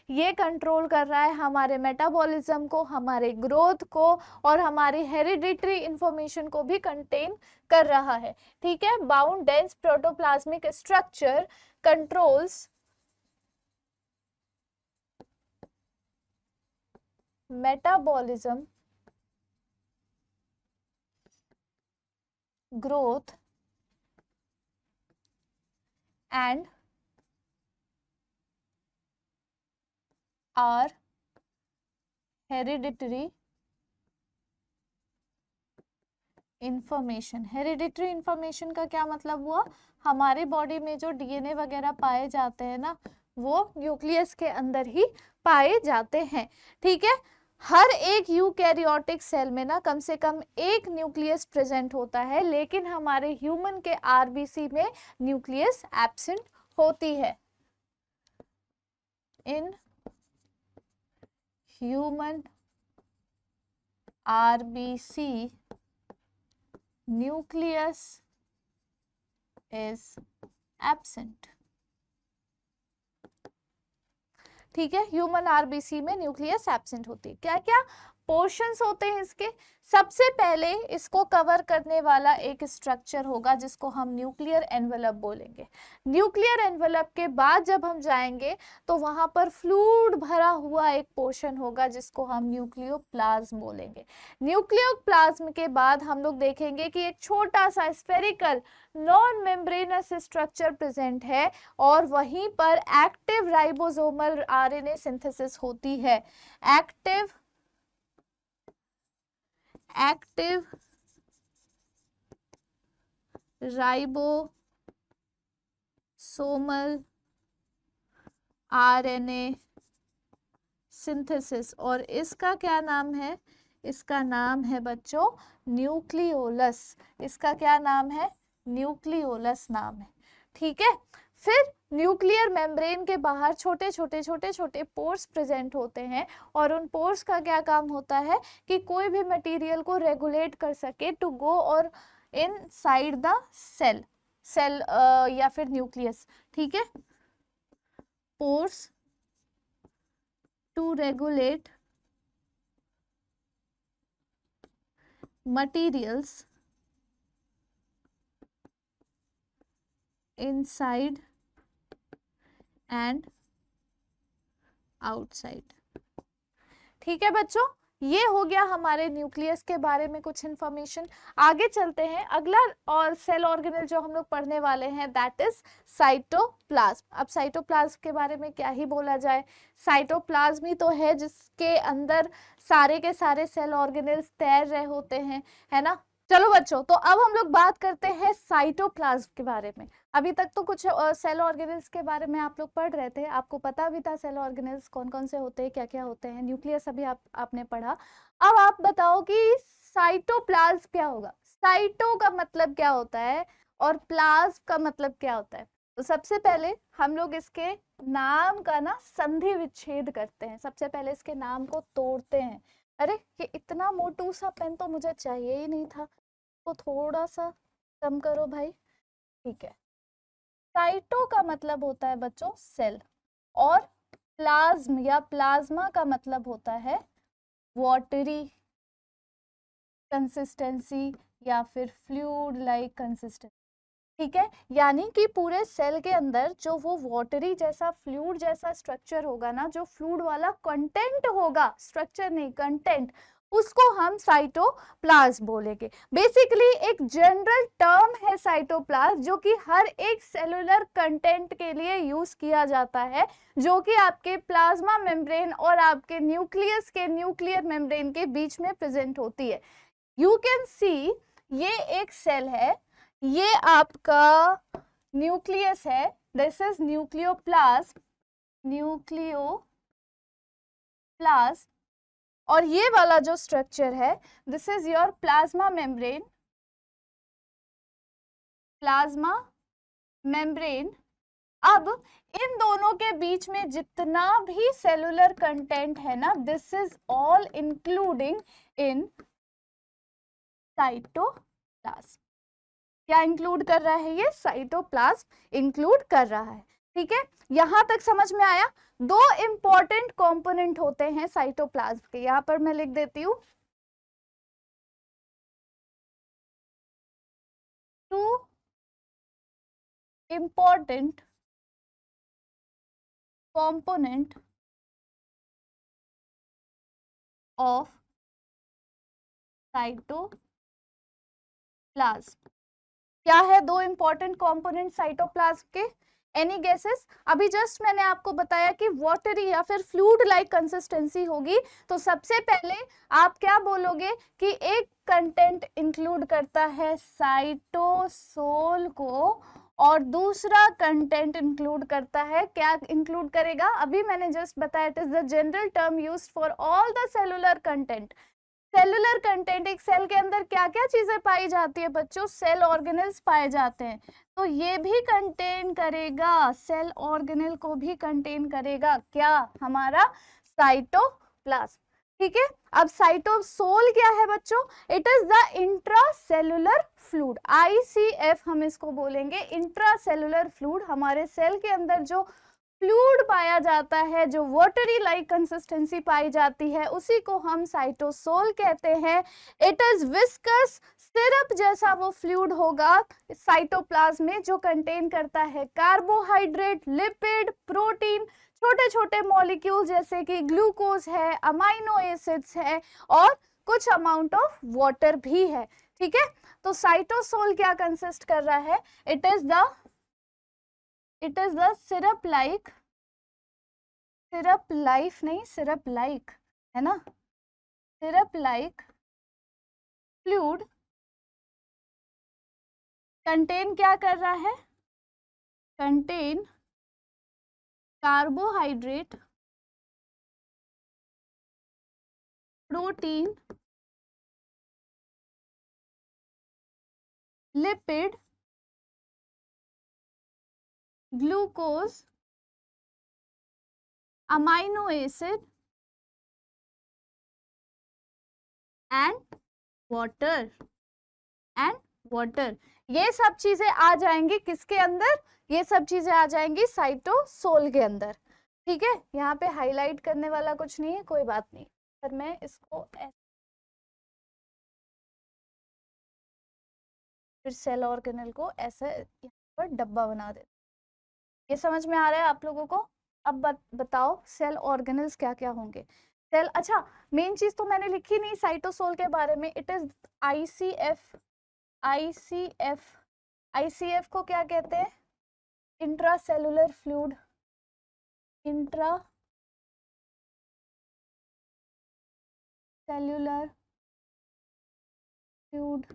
ये कंट्रोल कर रहा है हमारे मेटाबॉलिज्म को, हमारे ग्रोथ को, और हमारी हेरिडिटरी इंफॉर्मेशन को भी कंटेन कर रहा है। ठीक है, bound dense protoplasmic structure controls metabolism, growth and are hereditary information. Hereditary information का क्या मतलब हुआ? हमारे बॉडी में जो डीएनए वगैरह पाए जाते हैं ना, वो न्यूक्लियस के अंदर ही पाए जाते हैं। ठीक है, हर एक यूकैरियोटिक सेल में ना कम से कम एक न्यूक्लियस प्रेजेंट होता है, लेकिन हमारे ह्यूमन के आरबीसी में न्यूक्लियस एब्सेंट होती है। In human RBC nucleus is absent। ठीक है, ह्यूमन आरबीसी में न्यूक्लियस एब्सेंट होती है। क्या क्या पोर्शंस होते हैं इसके? सबसे पहले इसको कवर करने वाला एक स्ट्रक्चर होगा जिसको हम न्यूक्लियर एनवेलप बोलेंगे। न्यूक्लियर एनवेलप के बाद जब हम जाएंगे तो वहां पर फ्लूइड भरा हुआ एक पोर्शन होगा जिसको हम न्यूक्लियोप्लाज्म बोलेंगे। न्यूक्लियोप्लाज्म के बाद हम लोग देखेंगे कि एक छोटा सा spherical non membranous structure present है और वहीं पर एक्टिव राइबोसोमल आरएनए सिंथेसिस होती है। एक्टिव राइबोसोमल आरएनए सिंथेसिस, और इसका क्या नाम है? इसका नाम है बच्चों न्यूक्लियोलस। इसका क्या नाम है? न्यूक्लियोलस नाम है। ठीक है, फिर न्यूक्लियर मेम्ब्रेन के बाहर छोटे छोटे पोर्स प्रेजेंट होते हैं और उन पोर्स का क्या काम होता है कि कोई भी मटेरियल को रेगुलेट कर सके टू गो और इनसाइड द सेल या फिर न्यूक्लियस। ठीक है, pores to regulate materials inside and outside। ठीक है बच्चों, ये हो गया हमारे न्यूक्लियस के बारे में कुछ इंफॉर्मेशन। आगे चलते हैं, अगला और सेल ऑर्गेनेल जो हम लोग पढ़ने वाले हैं दैट इज साइटोप्लाज्म। अब साइटोप्लाज्म के बारे में क्या ही बोला जाए, साइटोप्लाज्म ही तो है जिसके अंदर सारे के सारे सेल ऑर्गेनेल्स तैर रहे होते हैं, है ना। चलो बच्चों, तो अब हम लोग बात करते हैं साइटोप्लाज्म के बारे में। अभी तक तो कुछ सेल ऑर्गेनेल्स के बारे में आप लोग पढ़ रहे थे, आपको पता भी था सेल ऑर्गेनेल्स कौन कौन से होते हैं, क्या क्या होते हैं। न्यूक्लियस अभी आपने पढ़ा। अब आप बताओ कि साइटोप्लाज्म क्या होगा। साइटो का मतलब क्या होता है और प्लाज्म का मतलब क्या होता है। तो सबसे पहले हम लोग इसके नाम का ना संधि विच्छेद करते हैं। सबसे पहले इसके नाम को तोड़ते हैं। अरे ये इतना मोटू सा पेन तो मुझे चाहिए ही नहीं था, तो थोड़ा सा कम करो भाई। ठीक है, साइटो का मतलब होता है बच्चों सेल, और प्लाज्म या प्लाज्मा का मतलब होता है वाटरी कंसिस्टेंसी या फिर फ्लूइड लाइक कंसिस्टेंसी। ठीक है, यानी कि पूरे सेल के अंदर जो वो वाटरी जैसा फ्लूइड जैसा स्ट्रक्चर होगा ना, जो फ्लूइड वाला कंटेंट होगा, स्ट्रक्चर नहीं कंटेंट, उसको हम साइटोप्लाज्म बोलेंगे। बेसिकली एक जनरल टर्म है साइटोप्लाज्म, जो कि हर एक सेलुलर कंटेंट के लिए यूज किया जाता है, जो कि आपके प्लाज्मा मेम्ब्रेन और आपके न्यूक्लियस के न्यूक्लियर मेम्ब्रेन के बीच में प्रेजेंट होती है। यू कैन सी ये एक सेल है, ये आपका न्यूक्लियस है, दिस इज न्यूक्लियोप्लाज्म, और ये वाला जो स्ट्रक्चर है this is your plasma membrane, अब इन दोनों के बीच में जितना भी सेलुलर कंटेंट है ना, this is all including in cytoplasm. क्या इंक्लूड कर रहा है? ये साइटोप्लाज्म इंक्लूड कर रहा है। ठीक है, यहां तक समझ में आया। दो इंपॉर्टेंट कंपोनेंट होते हैं साइटोप्लाज्म के, यहां पर मैं लिख देती हूं, two important component of cytoplasm. क्या है दो इंपॉर्टेंट कंपोनेंट साइटोप्लाज्म के? Any guesses? अभी जस्ट मैंने आपको बताया कि वाटरी या फिर फ्लूइड लाइक कंसिस्टेंसी होगी, तो सबसे पहले आप क्या बोलोगे कि एक कंटेंट इंक्लूड करता है साइटोसोल को, और दूसरा कंटेंट इंक्लूड करता है, क्या इंक्लूड करेगा? अभी मैंने जस्ट बताया, it is the general term used for all the cellular content. Cellular content, एक सेल के अंदर क्या क्या चीजें पाई जाती है बच्चों? सेल ऑर्गेनेल्स पाए जाते हैं, तो ये भी कंटेन करेगा, सेल ऑर्गेनेल को भी कंटेन करेगा क्या? हमारा साइटोप्लाज्म। ठीक है, अब साइटोसोल क्या है बच्चों? It is the intracellular fluid, ICF हम इसको बोलेंगे, इंट्रासेलुलर फ्लूइड। हमारे सेल के अंदर जो फ्लूइड पाया जाता है, जो वाटरी लाइक कंसिस्टेंसी पाई जाती है, उसी को हम साइटोसोल कहते हैं। इट इज विस्कस, सिरप जैसा वो फ्लूइड होगा साइटोप्लाज्म में, जो कंटेन करता है कार्बोहाइड्रेट, लिपिड, प्रोटीन, छोटे छोटे मॉलिक्यूल जैसे कि ग्लूकोज है, अमाइनो एसिड्स है और कुछ अमाउंट ऑफ वाटर भी है। ठीक है, तो साइटोसोल क्या कंसिस्ट कर रहा है? It is the syrup like है ना, सिरप लाइक फ्लूइड कंटेन क्या कर रहा है? Contain carbohydrate, protein, lipid, glucose, amino acid and water. ये सब चीजें आ जाएंगी किसके अंदर? ये सब चीजें आ जाएंगी साइटोसोल के अंदर। ठीक है, यहाँ पे हाईलाइट करने वाला कुछ नहीं है, कोई बात नहीं, पर मैं इसको फिर सेल ऑर्गेनेल को ऐसे यहाँ पर डब्बा बना देते। ये समझ में आ रहा है आप लोगों को? अब बताओ सेल ऑर्गेनल्स क्या क्या होंगे। सेल, अच्छा मेन चीज तो मैंने लिखी नहीं साइटोसोल के बारे में, इट इज आईसीएफ को क्या कहते हैं? Intra cellular fluid, intra cellular fluid.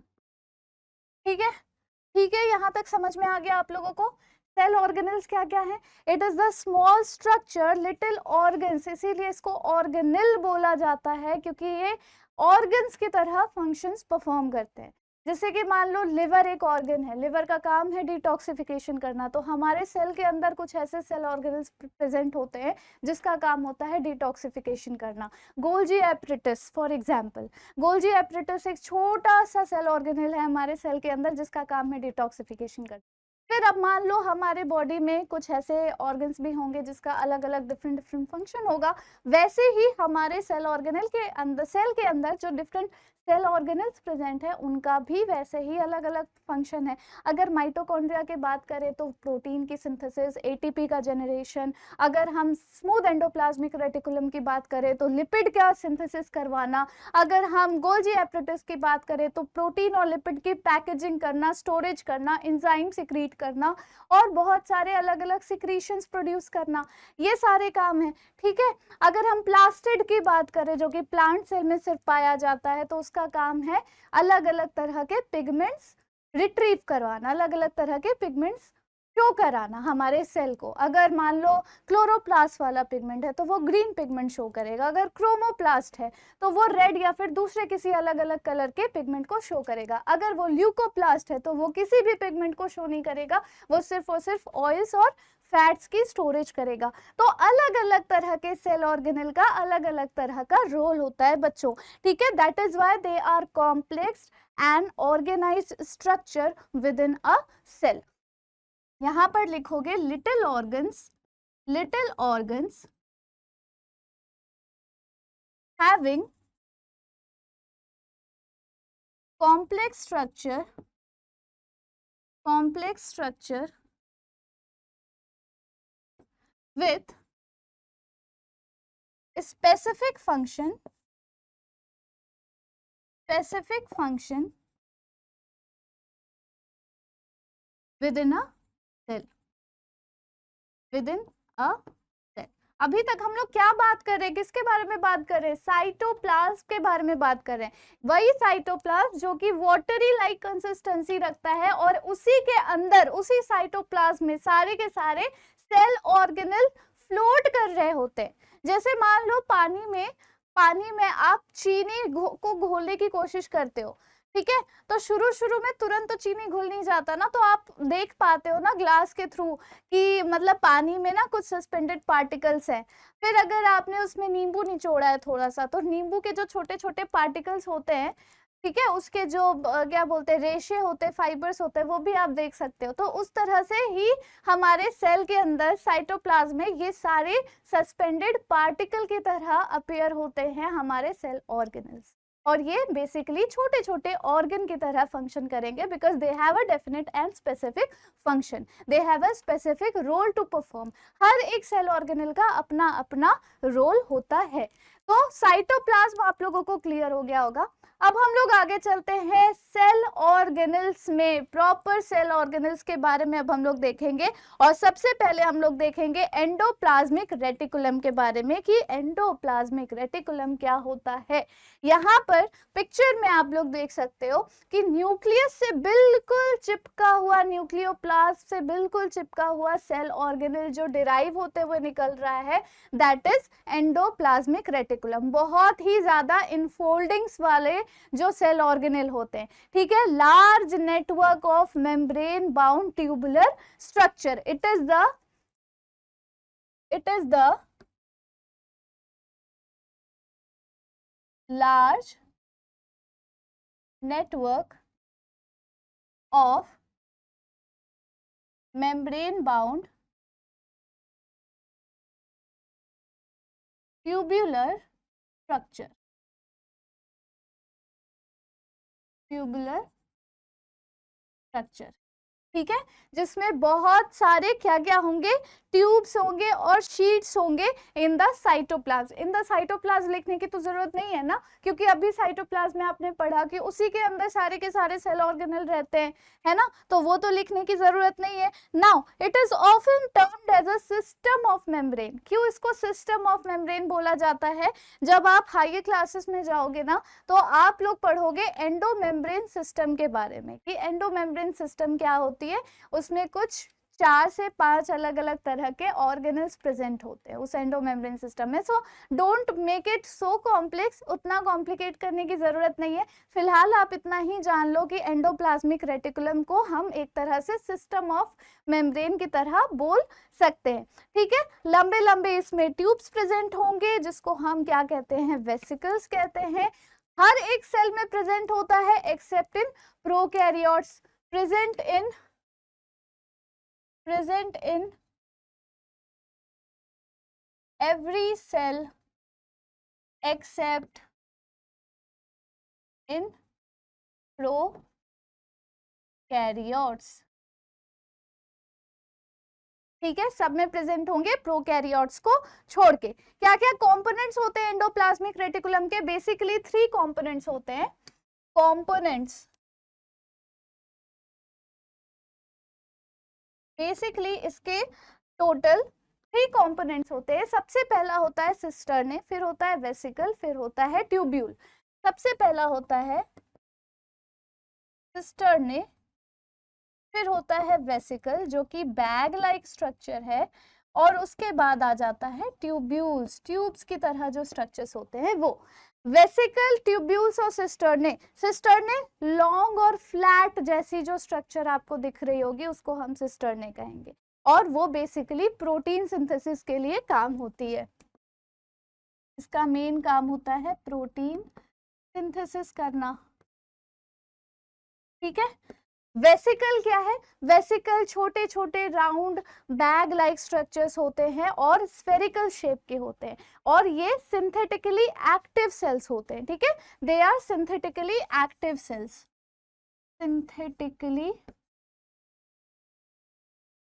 ठीक है, ठीक है, यहाँ तक समझ में आ गया आप लोगों को? सेल ऑर्गेनल्स क्या क्या है? It is the small structure little organs, इसीलिए इसको ऑर्गेनल बोला जाता है क्योंकि ये ऑर्गन्स की तरह फंक्शंस परफॉर्म करते हैं। जैसे कि मान लो लिवर एक ऑर्गन है, लिवर का काम है डिटॉक्सिफिकेशन करना, तो हमारे सेल के अंदर कुछ ऐसे सेल ऑर्गेनल्स प्रेजेंट होते हैं जिसका काम होता है डिटॉक्सिफिकेशन करना। गोल्जी एप्रेटस फॉर एग्जांपल, गोल्जी एप्रेटस एक छोटा सा सेल ऑर्गेनल है हमारे सेल के अंदर जिसका काम है डिटॉक्सिफिकेशन करना। फिर अब मान लो हमारे बॉडी में कुछ ऐसे ऑर्गन्स भी होंगे जिसका अलग अलग डिफरेंट फंक्शन होगा, वैसे ही हमारे सेल ऑर्गेनल के अंदर, सेल के अंदर जो डिफरेंट सेल ऑर्गेनल्स प्रेजेंट है उनका भी वैसे ही अलग अलग फंक्शन है। अगर माइटोकॉन्ड्रिया की बात करें तो प्रोटीन की सिंथेसिस, एटीपी का जनरेशन, अगर हम स्मूथ एंडोप्लाज्मिक रेटिकुलम की बात करें तो लिपिड का सिंथेसिस करवाना, अगर हम गोल्जी एप्रेटस की बात करें तो प्रोटीन और लिपिड की पैकेजिंग करना, स्टोरेज करना, एंजाइम सिक्रीट करना और बहुत सारे अलग अलग सिक्रीशंस प्रोड्यूस करना, ये सारे काम है। ठीक है, अगर हम प्लास्टिड की बात करें जो कि प्लांट सेल में सिर्फ पाया जाता है तो उसका काम है अलग अलग तरह के पिगमेंट्स रिट्रीव करवाना, अलग अलग तरह के पिगमेंट्स शो कराना हमारे सेल को। अगर मान लो क्लोरोप्लास्ट वाला पिगमेंट है तो वो ग्रीन पिगमेंट शो करेगा, अगर क्रोमोप्लास्ट है तो वो रेड या फिर दूसरे किसी अलग अलग कलर के पिगमेंट को शो करेगा, अगर वो ल्यूकोप्लास्ट है तो वो किसी भी पिगमेंट को शो नहीं करेगा, वो सिर्फ और सिर्फ ऑयल्स और फैट्स की स्टोरेज करेगा। तो अलग अलग तरह के सेल ऑर्गेनल का अलग अलग तरह का रोल होता है बच्चों। ठीक है, that is why they are complex and organised structure within a cell. यहां पर लिखोगे little organs having complex structure with specific function within a cell, अभी तक हम लोग क्या बात कर रहे हैं, किसके बारे में बात कर रहे हैं? साइटोप्लाज्म के बारे में बात कर रहे हैं। वही साइटोप्लाज्म जो कि वाटरी लाइक कंसिस्टेंसी रखता है और उसी के अंदर, उसी साइटोप्लाज्म में सारे के सारे सेल ऑर्गेनल फ्लोट कर रहे होते हैं। जैसे मान लो पानी में आप चीनी को घोलने की कोशिश करते हो, ठीक है, तो शुरू में तुरंत तो चीनी घुल नहीं जाता ना, तो आप देख पाते हो ना ग्लास के थ्रू कि मतलब पानी में ना कुछ सस्पेंडेड पार्टिकल्स हैं। फिर अगर आपने उसमें नींबू निचोड़ा है थोड़ा सा, तो नींबू के जो छोटे छोटे पार्टिकल्स होते हैं, ठीक है, उसके जो क्या बोलते हैं रेशे होते हैं, फाइबर्स होते हैं, वो भी आप देख सकते हो। तो उस तरह से ही हमारे सेल के अंदर साइटोप्लाज्म में ये सारे सस्पेंडेड पार्टिकल की तरह अपीयर होते हैं हमारे सेल ऑर्गेनल्स, और ये बेसिकली छोटे छोटे ऑर्गन की तरह फंक्शन करेंगे, because they have a definite and specific function, they have a specific role to perform. हर एक सेल ऑर्गेनल का अपना अपना रोल होता है। तो साइटोप्लाज्म आप लोगों को क्लियर हो गया होगा। अब हम लोग आगे चलते हैं सेल ऑर्गेनल्स में, प्रॉपर सेल ऑर्गेनल्स के बारे में अब हम लोग देखेंगे। और सबसे पहले हम लोग देखेंगे एंडोप्लाज्मिक रेटिकुलम के बारे में कि एंडोप्लाज्मिक रेटिकुलम क्या होता है। यहाँ पर पिक्चर में आप लोग देख सकते हो कि न्यूक्लियस से बिल्कुल चिपका हुआ, न्यूक्लियोप्लास्ट से बिल्कुल चिपका हुआ सेल ऑर्गेनल जो डिराइव होते हुए निकल रहा है, दैट इज एंडोप्लाज्मिक रेटिकुलम। बहुत ही ज्यादा इनफोल्डिंग्स वाले जो सेल ऑर्गेनल होते हैं, ठीक है, large network of membrane bound tubular structure. It is the large network of membrane bound tubular structure, ठीक है, जिसमें बहुत सारे क्या क्या होंगे, ट्यूब्स होंगे और शीट्स होंगे in the cytoplasm. In the cytoplasm लिखने की तो जरूरत नहीं है ना, क्योंकि अभी साइटोप्लाज्म में आपने पढ़ा कि उसी के अंदर सारे के सारे सेल ऑर्गेनल रहते हैं, है ना, तो वो तो लिखने की जरूरत नहीं है। Now it is often termed as a system of membrane. क्यों इसको सिस्टम ऑफ मेम्ब्रेन बोला जाता है? जब आप हायर क्लासेस में जाओगे ना, तो आप लोग पढ़ोगे एंडोमेम्ब्रेन सिस्टम के बारे में कि एंडोमेम्ब्रेन सिस्टम क्या होती है। उसमें कुछ 4 से 5 अलग अलग तरह के ऑर्गेनल्स प्रेजेंट होते हैं उस एंडोमेम्ब्रेन सिस्टम में। So don't make it so complex, उतना कॉम्प्लिकेट करने की जरूरत नहीं है। फिलहाल आप इतना ही जान लो कि एंडोप्लाज्मिक रेटिकुलम को हम एक तरह से सिस्टम ऑफ मेम्ब्रेन की तरह बोल सकते हैं, ठीक है। लंबे लंबे इसमें ट्यूब्स प्रेजेंट होंगे, जिसको हम क्या कहते हैं, वेसिकल्स कहते हैं। हर एक सेल में प्रेजेंट होता है accept in prokaryotes, present in every cell except in prokaryotes, ठीक है, सब में प्रेजेंट होंगे प्रोकैरियोट्स को छोड़ के। क्या क्या कंपोनेंट्स होते हैं एंडोप्लाज्मिक रेटिकुलम के? बेसिकली 3 कंपोनेंट्स होते हैं। कंपोनेंट्स बेसिकली इसके टोटल 3 कंपोनेंट्स होते हैं। सबसे पहला होता है सिस्टर्ने, फिर होता है वेसिकल, फिर होता है ट्यूब्यूल। सबसे पहला होता है सिस्टर्ने, फिर होता है वेसिकल जो कि बैग लाइक स्ट्रक्चर है, और उसके बाद आ जाता है ट्यूब्यूल्स, ट्यूब्स की तरह जो स्ट्रक्चर्स होते हैं वो। वेसिकल, ट्यूब्यूल्स और सिस्टर्ने। सिस्टर्ने लॉन्ग और फ्लैट जैसी जो स्ट्रक्चर आपको दिख रही होगी उसको हम सिस्टर्ने कहेंगे, और वो बेसिकली प्रोटीन सिंथेसिस के लिए काम होती है। इसका मेन काम होता है प्रोटीन सिंथेसिस करना, ठीक है। वेसिकल क्या है? वेसिकल छोटे छोटे राउंड बैग लाइक स्ट्रक्चर्स होते हैं और स्फेरिकल शेप के होते हैं, और ये सिंथेटिकली एक्टिव सेल्स होते हैं, ठीक है। They are synthetically active cells, synthetically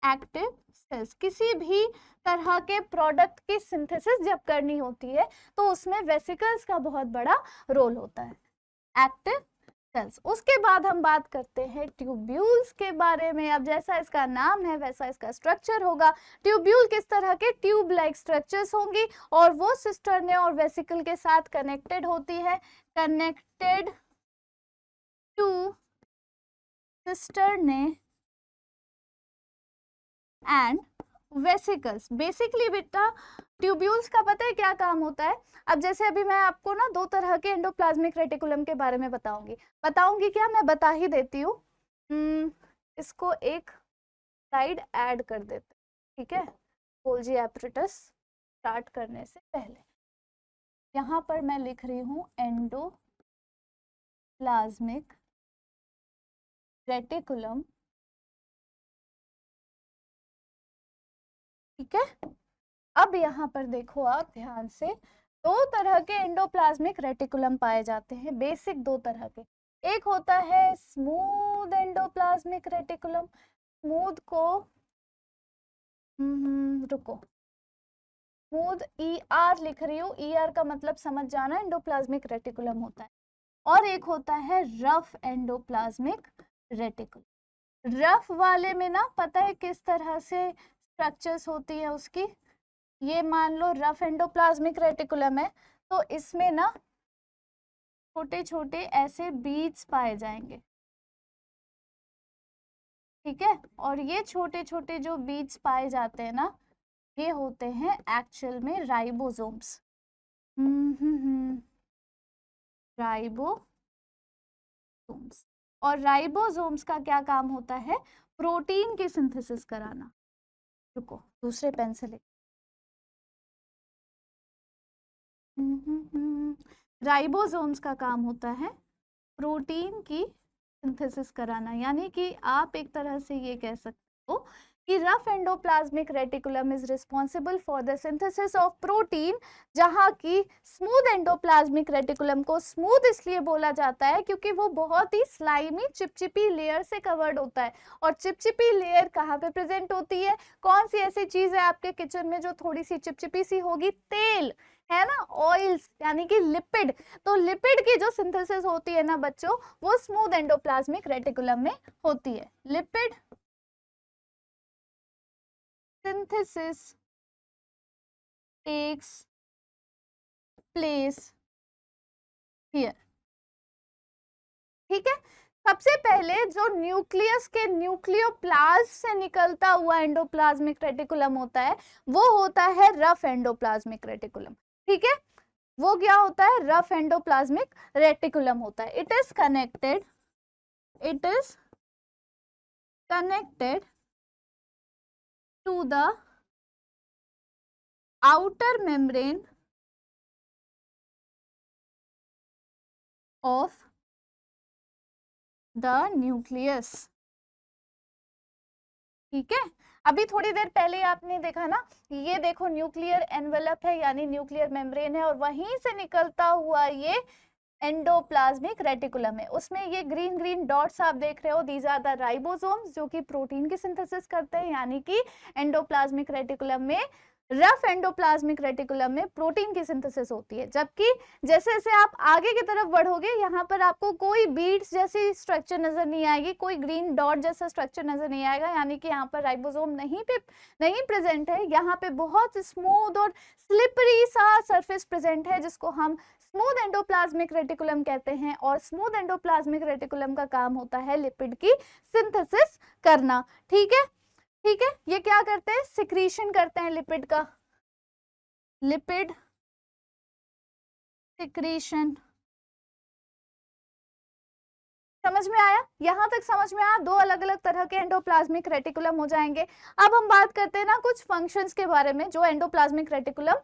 active cells. किसी भी तरह के प्रोडक्ट की सिंथेसिस जब करनी होती है तो उसमें वेसिकल्स का बहुत बड़ा रोल होता है, एक्टिव सेल्स। उसके बाद हम बात करते हैं ट्यूब्यूल्स के बारे में। अब जैसा इसका नाम है वैसा इसका स्ट्रक्चर होगा। ट्यूब्यूल किस तरह के ट्यूब लाइक स्ट्रक्चर्स होंगी, और वो सिस्टर्ने और वेसिकल के साथ कनेक्टेड होती है, connected to cisternae and vesicles. Basically बेटा ट्यूब्यूल्स का पता है क्या काम होता है? अब जैसे अभी मैं आपको ना 2 तरह के एंडोप्लाज्मिक रेटिकुलम के बारे में बताऊंगी क्या, मैं बता ही देती हूँ। इसको एक स्लाइड ऐड कर देते, ठीक है, गोल्जी एपरेटस स्टार्ट करने से पहले। यहाँ पर मैं लिख रही हूँ एंडोप्लाज्मिक एंडोप्लाज्मिक रेटिकुलम, ठीक है। अब यहाँ पर देखो आप ध्यान से, दो तरह के एंडोप्लाज्मिक रेटिकुलम पाए जाते हैं, बेसिक दो तरह के। एक होता है स्मूथ एंडोप्लाज्मिक रेटिकुलम, स्मूथ को रुको, स्मूथ ER लिख रही हूँ, ER का मतलब समझ जाना, एंडोप्लाज्मिक रेटिकुलम होता है। और एक होता है रफ एंडोप्लाज्मिक रेटिकुलम। रफ वाले में ना पता है किस तरह से स्ट्रक्चर्स होती है उसकी, ये मान लो रफ एंडोप्लाज्मिक रेटिकुलम है, तो इसमें ना छोटे छोटे ऐसे बीड्स पाए जाएंगे, ठीक है। और ये छोटे छोटे जो बीड्स पाए जाते हैं ना, ये होते हैं एक्चुअल में राइबोसोम्स। राइबोसोम्स। और राइबोसोम्स का क्या काम होता है? प्रोटीन की सिंथेसिस कराना। रुको दूसरे पेन से लिख। राइबोसोम्स का काम होता है प्रोटीन की सिंथेसिस कराना, यानी कि आप एक तरह से ये कह सकते हो कि rough endoplasmic reticulum is responsible for the synthesis of protein, जहाँ की स्मूथ एंडोप्लाज्मिक रेटिकुलम को स्मूथ इसलिए बोला जाता है क्योंकि वो बहुत ही स्लाइमी चिपचिपी लेयर से कवर्ड होता है। और चिपचिपी लेयर कहाँ पे प्रेजेंट होती है? कौन सी ऐसी चीज है आपके किचन में जो थोड़ी सी चिपचिपी सी होगी? तेल है ना, ऑयल्स यानी कि लिपिड। तो लिपिड की जो सिंथेसिस होती है ना बच्चों, वो स्मूथ एंडोप्लाज्मिक रेटिकुलम में होती है। Lipid synthesis takes place here, ठीक है। सबसे पहले जो न्यूक्लियस के न्यूक्लियोप्लास्ट से निकलता हुआ एंडोप्लाज्मिक रेटिकुलम होता है, वो होता है रफ एंडोप्लाज्मिक रेटिकुलम, ठीक है। वो क्या होता है? रफ एंडोप्लाज्मिक रेटिकुलम होता है। It is connected to the outer membrane of the nucleus, ठीक है। अभी थोड़ी देर पहले आपने देखा ना, ये देखो न्यूक्लियर एनवेलप है यानी न्यूक्लियर मेम्ब्रेन है, और वहीं से निकलता हुआ ये एंडोप्लाज्मिक रेटिकुलम है। उसमें ये ग्रीन ग्रीन डॉट्स आप देख रहे हो, दीज आर द राइबोसोम्स जो कि प्रोटीन की सिंथेसिस करते हैं, यानी कि एंडोप्लाज्मिक रेटिकुलम में, रफ एंडोप्लाज्मिक रेटिकुलम में प्रोटीन की सिंथेसिस होती है। जबकि जैसे जैसे आप आगे की तरफ बढ़ोगे, यहाँ पर आपको कोई बीड्स जैसी स्ट्रक्चर नजर नहीं आएगी, कोई ग्रीन डॉट जैसा स्ट्रक्चर नजर नहीं आएगा, यानी कि यहाँ पर राइबोसोम नहीं प्रेजेंट है। यहाँ पे बहुत स्मूथ और स्लिपरी सा सरफेस प्रेजेंट है, जिसको हम स्मूथ एंडोप्लाज्मिक रेटिकुलम कहते हैं। और स्मूथ एंडोप्लाज्मिक रेटिकुलम का काम होता है लिपिड की सिंथेसिस करना, ठीक है। ठीक है, ये क्या करते हैं? सिक्रीशन करते हैं लिपिड का, लिपिड सिक्रीशन। समझ में आया? यहां तक समझ में आया? दो अलग अलग तरह के एंडोप्लाज्मिक रेटिकुलम हो जाएंगे। अब हम बात करते हैं ना कुछ फंक्शंस के बारे में, जो एंडोप्लाज्मिक रेटिकुलम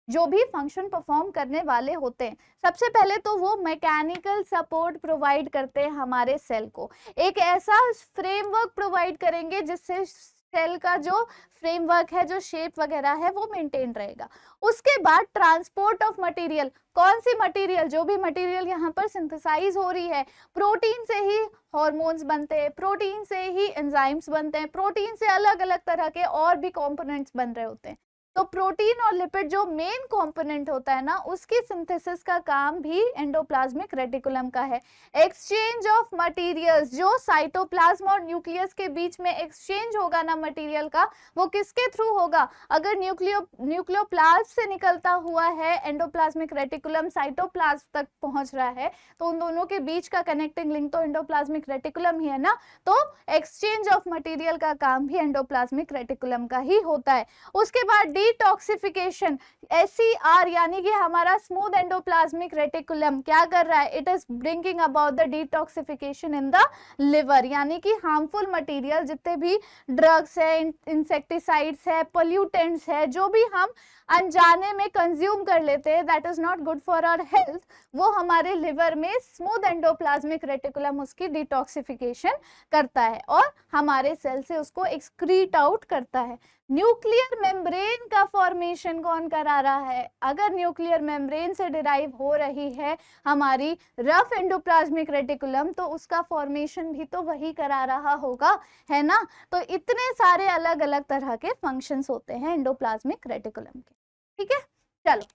जो भी फंक्शन परफॉर्म करने वाले होते हैं। सबसे पहले तो वो मैकेनिकल सपोर्ट प्रोवाइड करते हैं हमारे सेल को, एक ऐसा फ्रेमवर्क प्रोवाइड करेंगे जिससे सेल का जो फ्रेमवर्क है, जो शेप वगैरह है, वो मेंटेन रहेगा। उसके बाद ट्रांसपोर्ट ऑफ मटेरियल, कौन सी मटेरियल? जो भी मटेरियल यहाँ पर सिंथेसाइज हो रही है, प्रोटीन से ही हॉर्मोन्स बनते हैं, प्रोटीन से ही एंजाइम्स बनते हैं, प्रोटीन से अलग अलग तरह के और भी कंपोनेंट्स बन रहे होते हैं। तो प्रोटीन और लिपिड जो मेन कंपोनेंट होता है ना, उसकी सिंथेसिस का काम भी एंडोप्लाज्मिक रेटिकुलम का है। एक्सचेंज ऑफ मटेरियल्स, जो साइटोप्लाज्म और न्यूक्लियस के बीच में एक्सचेंज होगा ना मटेरियल का, वो किसके थ्रू होगा? अगर न्यूक्लियोप्लाज्म से निकलता हुआ है एंडोप्लाज्मिक रेटिकुलम साइटोप्लाज्म तक पहुंच रहा है, तो उन दोनों के बीच का कनेक्टिंग लिंक तो एंडोप्लाज्मिक रेटिकुलम ही है ना। तो एक्सचेंज ऑफ मटेरियल का काम भी एंडोप्लाज्मिक रेटिकुलम का ही होता है। उसके बाद डिटॉक्सिफिकेशन, SER यानी कि हमारा स्मूथ एंडोप्लाज्मिक रेटिकुलम क्या कर रहा है, it is bringing about the detoxification in the liver, यानी कि हार्मफुल मटेरियल जितने भी ड्रग्स है, इंसेक्टिसाइड्स है, पोल्यूटेंट्स है, जो भी हम अनजाने में कंज्यूम कर लेते हैं, that is not good for our health, वो हमारे लिवर में स्मूथ एंडोप्लाज्मिक रेटिकुलम उसकी डिटॉक्सिफिकेशन करता है और हमारे सेल से उसको एक्सक्रीट आउट करता है। न्यूक्लियर मेम्ब्रेन का फॉर्मेशन कौन करा रहा है, अगर न्यूक्लियर मेम्ब्रेन से डिराइव हो रही है हमारी रफ एंडोप्लाज्मिक रेटिकुलम, तो उसका फॉर्मेशन भी तो वही करा रहा होगा, है ना। तो इतने सारे अलग अलग तरह के फंक्शंस होते हैं एंडोप्लाज्मिक रेटिकुलम के, ठीक है। चलो,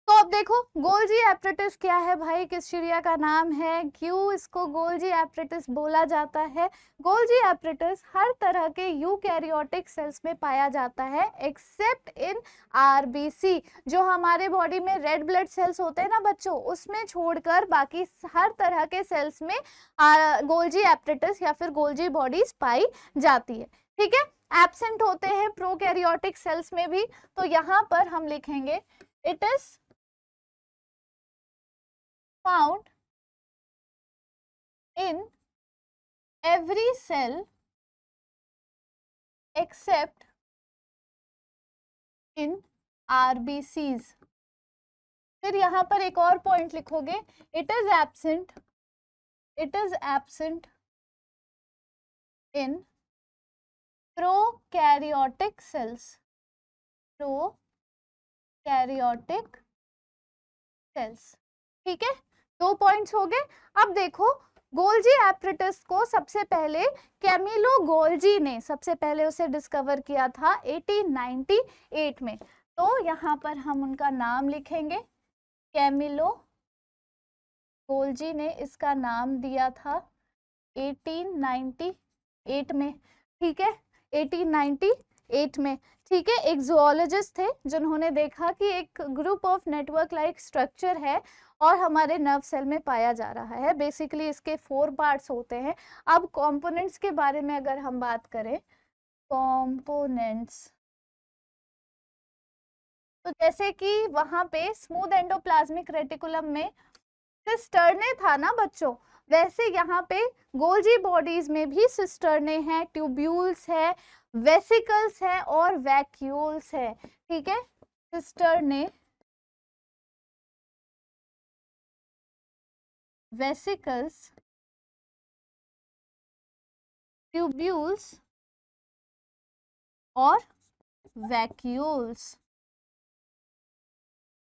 तो अब देखो गोल्जी एप्रेटिस क्या है भाई, किस चिड़िया का नाम है, क्यों इसको गोल्जी एप्रेटिस बोला जाता है। गोल्जी एप्रेटिस हर तरह के यूकैरियोटिक सेल्स में पाया जाता है एक्सेप्ट इन आरबीसी, जो हमारे बॉडी में रेड ब्लड सेल्स होते हैं ना बच्चों, उसमें छोड़कर बाकी हर तरह के सेल्स में गोल्जी एप्रेटिस या फिर गोल्जी बॉडीज पाई जाती है, ठीक है। एब्सेंट होते हैं प्रोकैरियोटिक सेल्स में भी, तो यहाँ पर हम लिखेंगे it is found in every cell except in RBCs। फिर यहाँ पर एक और पॉइंट लिखोगे, it is absent in prokaryotic cells, ठीक है। 2 पॉइंट्स हो गए। अब देखो गोल्जी एप्रेटिस को सबसे पहले कैमिलो गोल्जी ने सबसे पहले उसे डिस्कवर किया था 1898 में, तो यहाँ पर हम उनका नाम लिखेंगे, कैमिलो गोल्जी ने इसका नाम दिया था 1898 में, ठीक है, 1898 में, ठीक है। एक जूलॉजिस्ट थे जिन्होंने देखा कि एक group of network like structure है और हमारे नर्व सेल में पाया जा रहा है। बेसिकली इसके 4 पार्ट्स होते हैं। अब कंपोनेंट्स के बारे में अगर हम बात करें, कंपोनेंट्स, तो जैसे कि वहां पे स्मूथ एंडोप्लाज्मिक रेटिकुलम में सिस्टर्ने था ना बच्चों, वैसे यहाँ पे गोल्जी बॉडीज में भी सिस्टर्ने हैं, ट्यूब्यूल्स है, वेसिकल्स है और वैक्यूल्स है, ठीक है। सिस्टर्ने, वेसिकल्स, ट्यूब्यूल्स और वैक्यूल्स,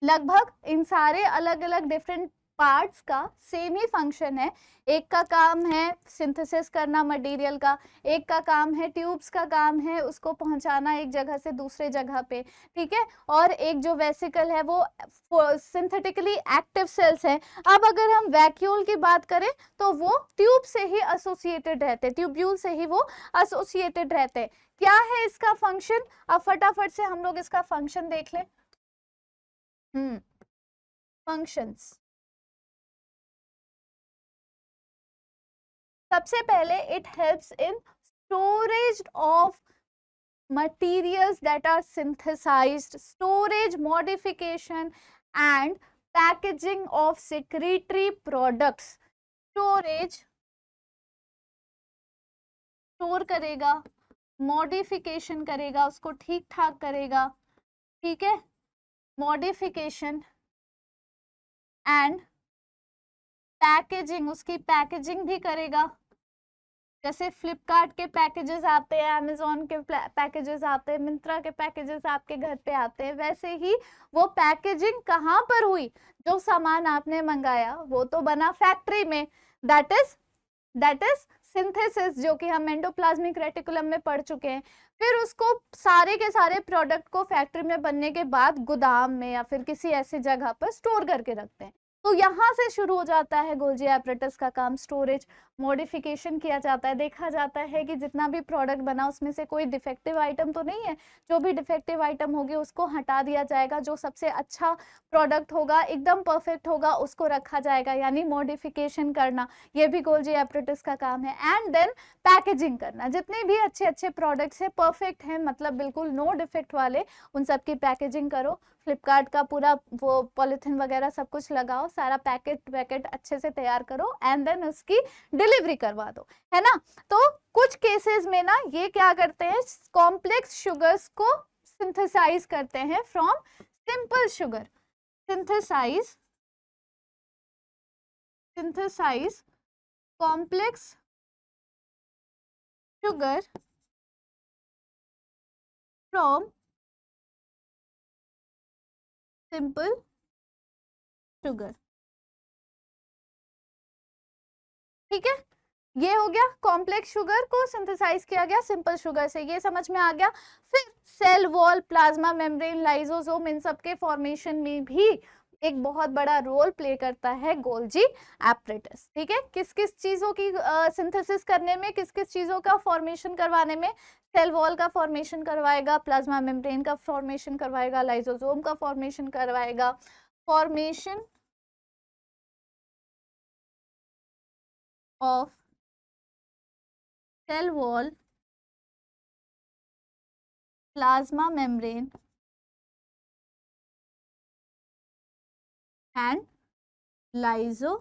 लगभग इन सारे अलग अलग डिफरेंट पार्ट्स का सेम ही फंक्शन है। एक का काम है सिंथेसिस करना मटेरियल का, एक का काम है ट्यूब्स का काम है उसको पहुंचाना एक जगह से दूसरे जगह पे, ठीक है, और एक जो वेसिकल है वो सिंथेटिकली एक्टिव सेल्स है। अब अगर हम वैक्यूल की बात करें तो वो ट्यूब से ही एसोसिएटेड रहते, ट्यूब्यूल से ही वो एसोसिएटेड रहते। क्या है इसका फंक्शन, अब फटाफट से हम लोग इसका फंक्शन देख लें। फंक्शंस, सबसे पहले it helps in storage of materials that are synthesized, storage, modification and packaging of secretory products। Storage, store करेगा, मॉडिफिकेशन करेगा, उसको ठीक ठाक करेगा, ठीक है, मॉडिफिकेशन एंड पैकेजिंग, उसकी पैकेजिंग भी करेगा। जैसे फ्लिपकार्ट के पैकेजेस आते हैं, अमेजोन के पैकेजेस आते हैं, मिंत्रा के पैकेजेस आपके घर पे आते हैं, वैसे ही वो पैकेजिंग कहाँ पर हुई, जो सामान आपने मंगाया वो तो बना फैक्ट्री में, दैट इज सिंथेसिस, जो कि हम एंडोप्लाज्मिक रेटिकुलम में पढ़ चुके हैं। फिर उसको सारे के सारे प्रोडक्ट को फैक्ट्री में बनने के बाद गोदाम में या फिर किसी ऐसी जगह पर स्टोर करके रखते हैं। तो यहाँ से शुरू हो जाता है गोल्जी एपरेटस का काम। स्टोरेज मॉडिफिकेशन किया जाता है, देखा जाता है कि जितना भी प्रोडक्ट बना उसमें से कोई डिफेक्टिव आइटम तो नहीं है, जो भी डिफेक्टिव आइटम होगी उसको हटा दिया जाएगा, जो सबसे अच्छा प्रोडक्ट होगा एकदम परफेक्ट होगा उसको रखा जाएगा, यानी मॉडिफिकेशन करना, ये भी गोल्जी एपरेटस का काम है। एंड देन पैकेजिंग करना, जितने भी अच्छे अच्छे प्रोडक्ट्स हैं, परफेक्ट हैं, मतलब बिल्कुल नो डिफेक्ट वाले, उन सब की पैकेजिंग करो। फ्लिपकार्ट का पूरा वो पॉलिथीन वगैरह सब कुछ लगाओ, सारा पैकेट वैकेट अच्छे से तैयार करो एंड देन उसकी डिलीवरी करवा दो, है ना। तो कुछ केसेस में ना ये क्या करते हैं, कॉम्प्लेक्स शुगर्स को सिंथेसाइज करते हैं from simple sugar. Synthesise complex sugar from simple sugar. ठीक है, ये हो गया, कॉम्प्लेक्स शुगर को सिंथेसाइज किया गया सिंपल शुगर से, ये समझ में आ गया। फिर cell wall, plasma membrane, lysosome, इन सब के फॉर्मेशन में भी एक बहुत बड़ा रोल प्ले करता है गोल्जी एपरेटस। ठीक है, किस किस चीजों की सिंथेसिस करने में, किस किस चीजों का फॉर्मेशन करवाने में, सेल वॉल का फॉर्मेशन करवाएगा, प्लाज्मा मेम्ब्रेन का फॉर्मेशन करवाएगा, लाइसोसोम का फॉर्मेशन करवाएगा। Formation of cell wall, plasma membrane and lyso।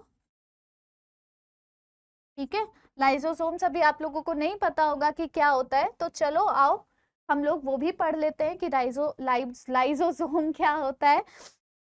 ठीक है, लाइसोसोम्स अभी आप लोगों को नहीं पता होगा कि क्या होता है, तो चलो आओ हम लोग वो भी पढ़ लेते हैं कि लाइसोसोम क्या होता है।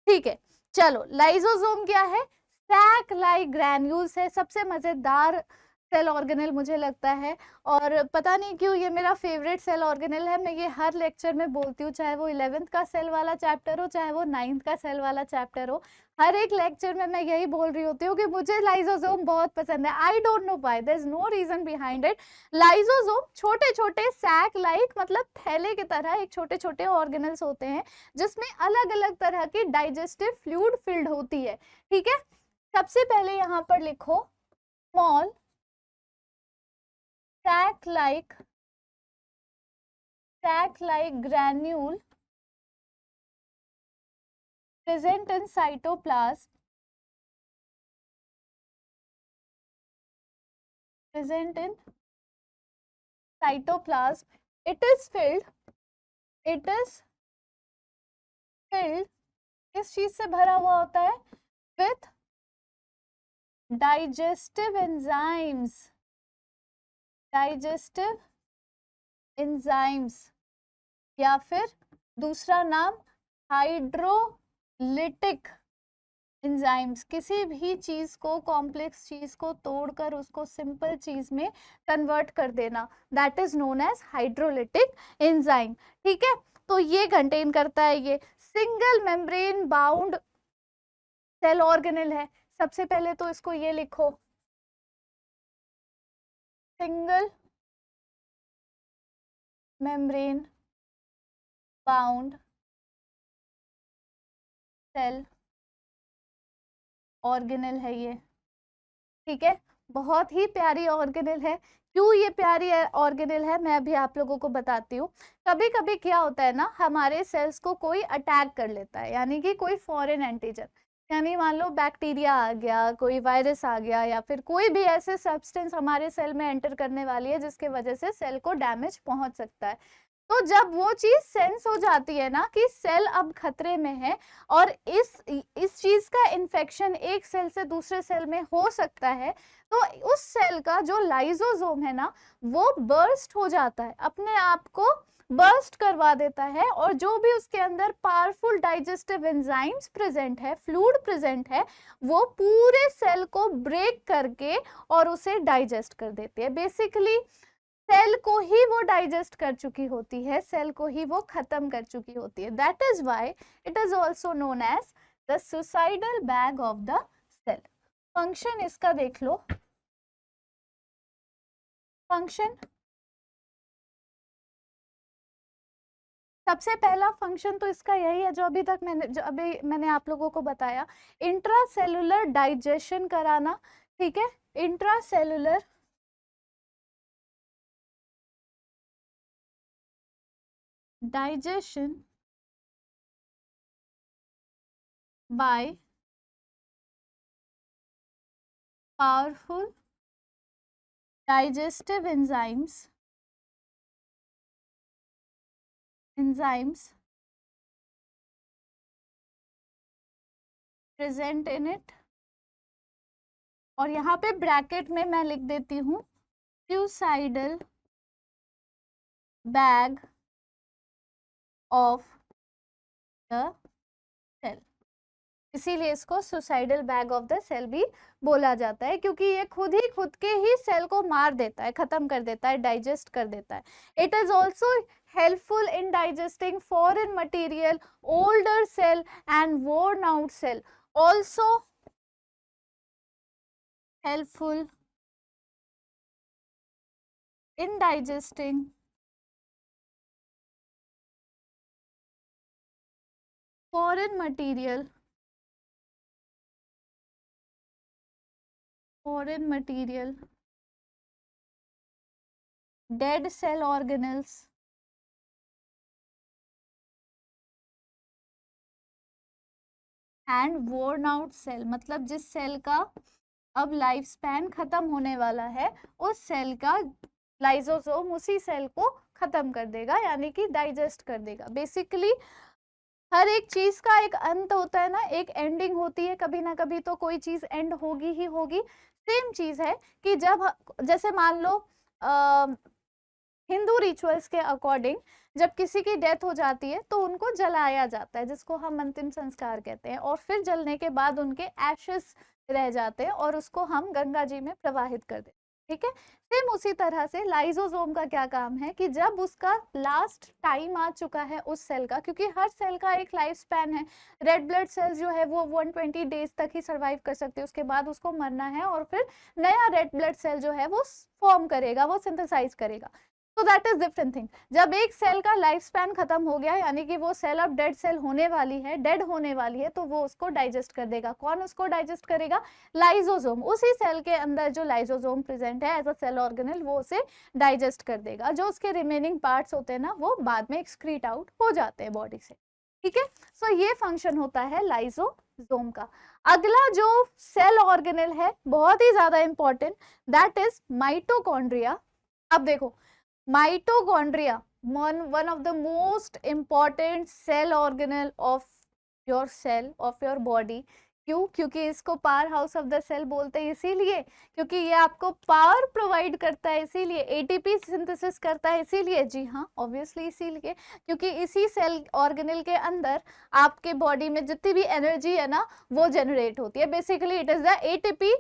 ठीक है, चलो, लाइसोसोम क्या है, सैक लाइक ग्रैन्यूल्स है, सबसे मजेदार सेल ऑर्गेनल मुझे लगता है, और पता नहीं क्यों ये मेरा फेवरेट सेल ऑर्गेनल है। मैं ये हर लेक्चर में बोलती हूँ, चाहे वो 11th का सेल वाला चैप्टर हो, चाहे वो 9th का सेल वाला चैप्टर हो, हर एक लेक्चर में मैं यही बोल रही होती हूँ कि मुझे लाइसोसोम बहुत पसंद है। I don't know why, there is no reason behind it. Lysosome छोटे छोटे सैक लाइक, मतलब थैले की तरह एक छोटे छोटे ऑर्गेनल्स होते हैं जिसमें अलग अलग तरह की डाइजेस्टिव फ्लूइड फिल्ड होती है। ठीक है, सबसे पहले यहाँ पर लिखो small sac like granule present in cytoplasm, it is filled किस चीज से भरा हुआ होता है, with digestive enzymes, या फिर दूसरा नाम हाइड्रोलिटिक एंजाइम्स। किसी भी चीज को, कॉम्प्लेक्स चीज को तोड़कर उसको सिंपल चीज में कन्वर्ट कर देना, that is known as hydrolytic enzyme. ठीक है, तो ये कंटेन करता है, ये single membrane bound cell organelle है। सबसे पहले तो इसको ये लिखो, single membrane bound cell organelle है ये। ठीक है, बहुत ही प्यारी ऑर्गेनल है। क्यों ये प्यारी ऑर्गेनल है मैं अभी आप लोगों को बताती हूँ। कभी कभी क्या होता है ना, हमारे सेल्स को कोई अटैक कर लेता है, यानी कि कोई फॉरेन एंटीजन, यानी मान लो बैक्टीरिया आ गया, कोई वायरस आ गया, या फिर कोई भी ऐसे सब्सटेंस हमारे सेल में एंटर करने वाली है जिसके वजह से सेल को डैमेज पहुंच सकता है। तो जब वो चीज सेंस हो जाती है ना कि सेल अब खतरे में है और इस चीज का इन्फेक्शन एक सेल से दूसरे सेल में हो सकता है, तो उस सेल का जो लाइसोसोम है ना वो बर्स्ट हो जाता है, अपने आप को बर्स्ट करवा देता है, और जो भी उसके अंदर पावरफुल डाइजेस्टिव एंजाइम्स प्रेजेंट है, फ्लूइड प्रेजेंट है, वो पूरे सेल को ब्रेक करके और उसे डाइजेस्ट कर देते हैं। बेसिकली सेल को ही वो डाइजेस्ट कर चुकी होती है, सेल को ही वो खत्म कर चुकी होती है। That is why it is also known as the suicidal bag of the cell. Function इसका देख लो, फंक्शन सबसे पहला फंक्शन तो इसका यही है जो अभी मैंने आप लोगों को बताया, इंट्रासेलुलर डाइजेशन कराना, ठीक है, intracellular digestion bye powerful digestive enzymes present in it, और यहाँ पे ब्रैकेट में मैं लिख देती हूँ suicidal bag of the cell, इसीलिए इसको suicidal bag of the cell भी बोला जाता है, क्योंकि ये खुद के ही सेल को मार देता है, खत्म कर देता है, डाइजेस्ट कर देता है। It is also helpful in digesting foreign material, older cell and worn out cell, also helpful in digesting foreign material, dead cell organelles and worn out cell, मतलब जिस सेल का अब लाइफ स्पैन खत्म होने वाला है, उस सेल का लाइसोसोम उसी सेल को खत्म कर देगा, यानी कि डाइजेस्ट कर देगा। बेसिकली हर एक चीज का एक अंत होता है ना, एक एंडिंग होती है, कभी ना कभी तो कोई चीज एंड होगी ही होगी। सेम चीज है कि जैसे मान लो हिंदू रिचुअल्स के अकॉर्डिंग जब किसी की डेथ हो जाती है तो उनको जलाया जाता है, जिसको हम अंतिम संस्कार कहते हैं, और फिर जलने के बाद उनके एशेस रह जाते हैं और उसको हम गंगा जी में प्रवाहित कर देते हैं, ठीक है। सेम उसी तरह से लाइसोसोम का क्या काम है कि जब उसका लास्ट टाइम आ चुका है उस सेल का, क्योंकि हर सेल का एक लाइफ स्पैन है, रेड ब्लड सेल्स जो है वो 120 डेज तक ही सर्वाइव कर सकते हैं, उसके बाद उसको मरना है और फिर नया रेड ब्लड सेल जो है वो फॉर्म करेगा, वो सिंथेसाइज करेगा। तो दैट इज डिफरेंट थिंग। जब एक सेल का लाइफ स्पैन खत्म हो गया, यानी कि वो सेल अब डेड सेल होने वाली है, डेड होने वाली है, तो वो उसको डाइजेस्ट कर देगा। कौन उसको डाइजेस्ट करेगा? लाइसोसोम। उसी सेल के अंदर जो लाइसोसोम प्रेजेंट है एज अ सेल ऑर्गेनल, वो उसे डाइजेस्ट कर देगा। जो उसके रिमेनिंग पार्ट्स होते हैं ना, वो बाद में एक्सक्रीट आउट हो जाते हैं बॉडी से, ठीक है। सो ये फंक्शन होता है लाइसोसोम का। अगला जो सेल ऑर्गेनल है बहुत ही ज्यादा इंपॉर्टेंट, दैट इज माइटोकॉन्ड्रिया। अब देखो, mitochondria, one of the most important cell organelle of your cell of your body। क्यों? क्योंकि इसको power house of the cell बोलते हैं, इसीलिए क्योंकि ये आपको पावर प्रोवाइड करता है, इसीलिए एटीपी सिंथेसिस करता है, इसीलिए, जी हाँ ऑब्वियसली इसीलिए, क्योंकि इसी सेल ऑर्गेनल के अंदर आपके बॉडी में जितनी भी एनर्जी है ना वो जनरेट होती है। Basically it is the ATP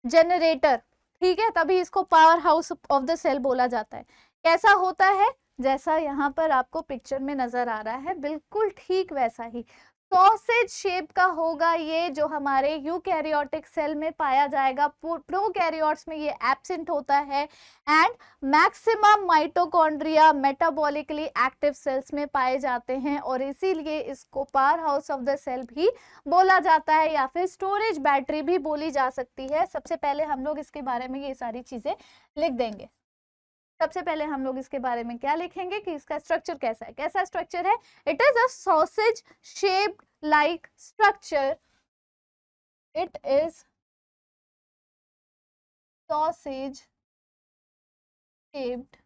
generator, ठीक है, तभी इसको power house of the cell बोला जाता है। कैसा होता है? जैसा यहाँ पर आपको पिक्चर में नजर आ रहा है, बिल्कुल ठीक वैसा ही सॉसेज शेप का होगा ये, जो हमारे यूकैरियोटिक सेल में पाया जाएगा। प्रोकैरियोट्स में ये एब्सेंट होता है। And maximum mitochondria metabolically active cells में पाए जाते हैं, और इसीलिए इसको power house of the cell भी बोला जाता है, या फिर स्टोरेज बैटरी भी बोली जा सकती है। सबसे पहले हम लोग इसके बारे में ये सारी चीजें लिख देंगे। सबसे पहले हम लोग इसके बारे में क्या लिखेंगे कि इसका स्ट्रक्चर कैसा है। कैसा स्ट्रक्चर है? It is a sausage shaped like structure. It is sausage shaped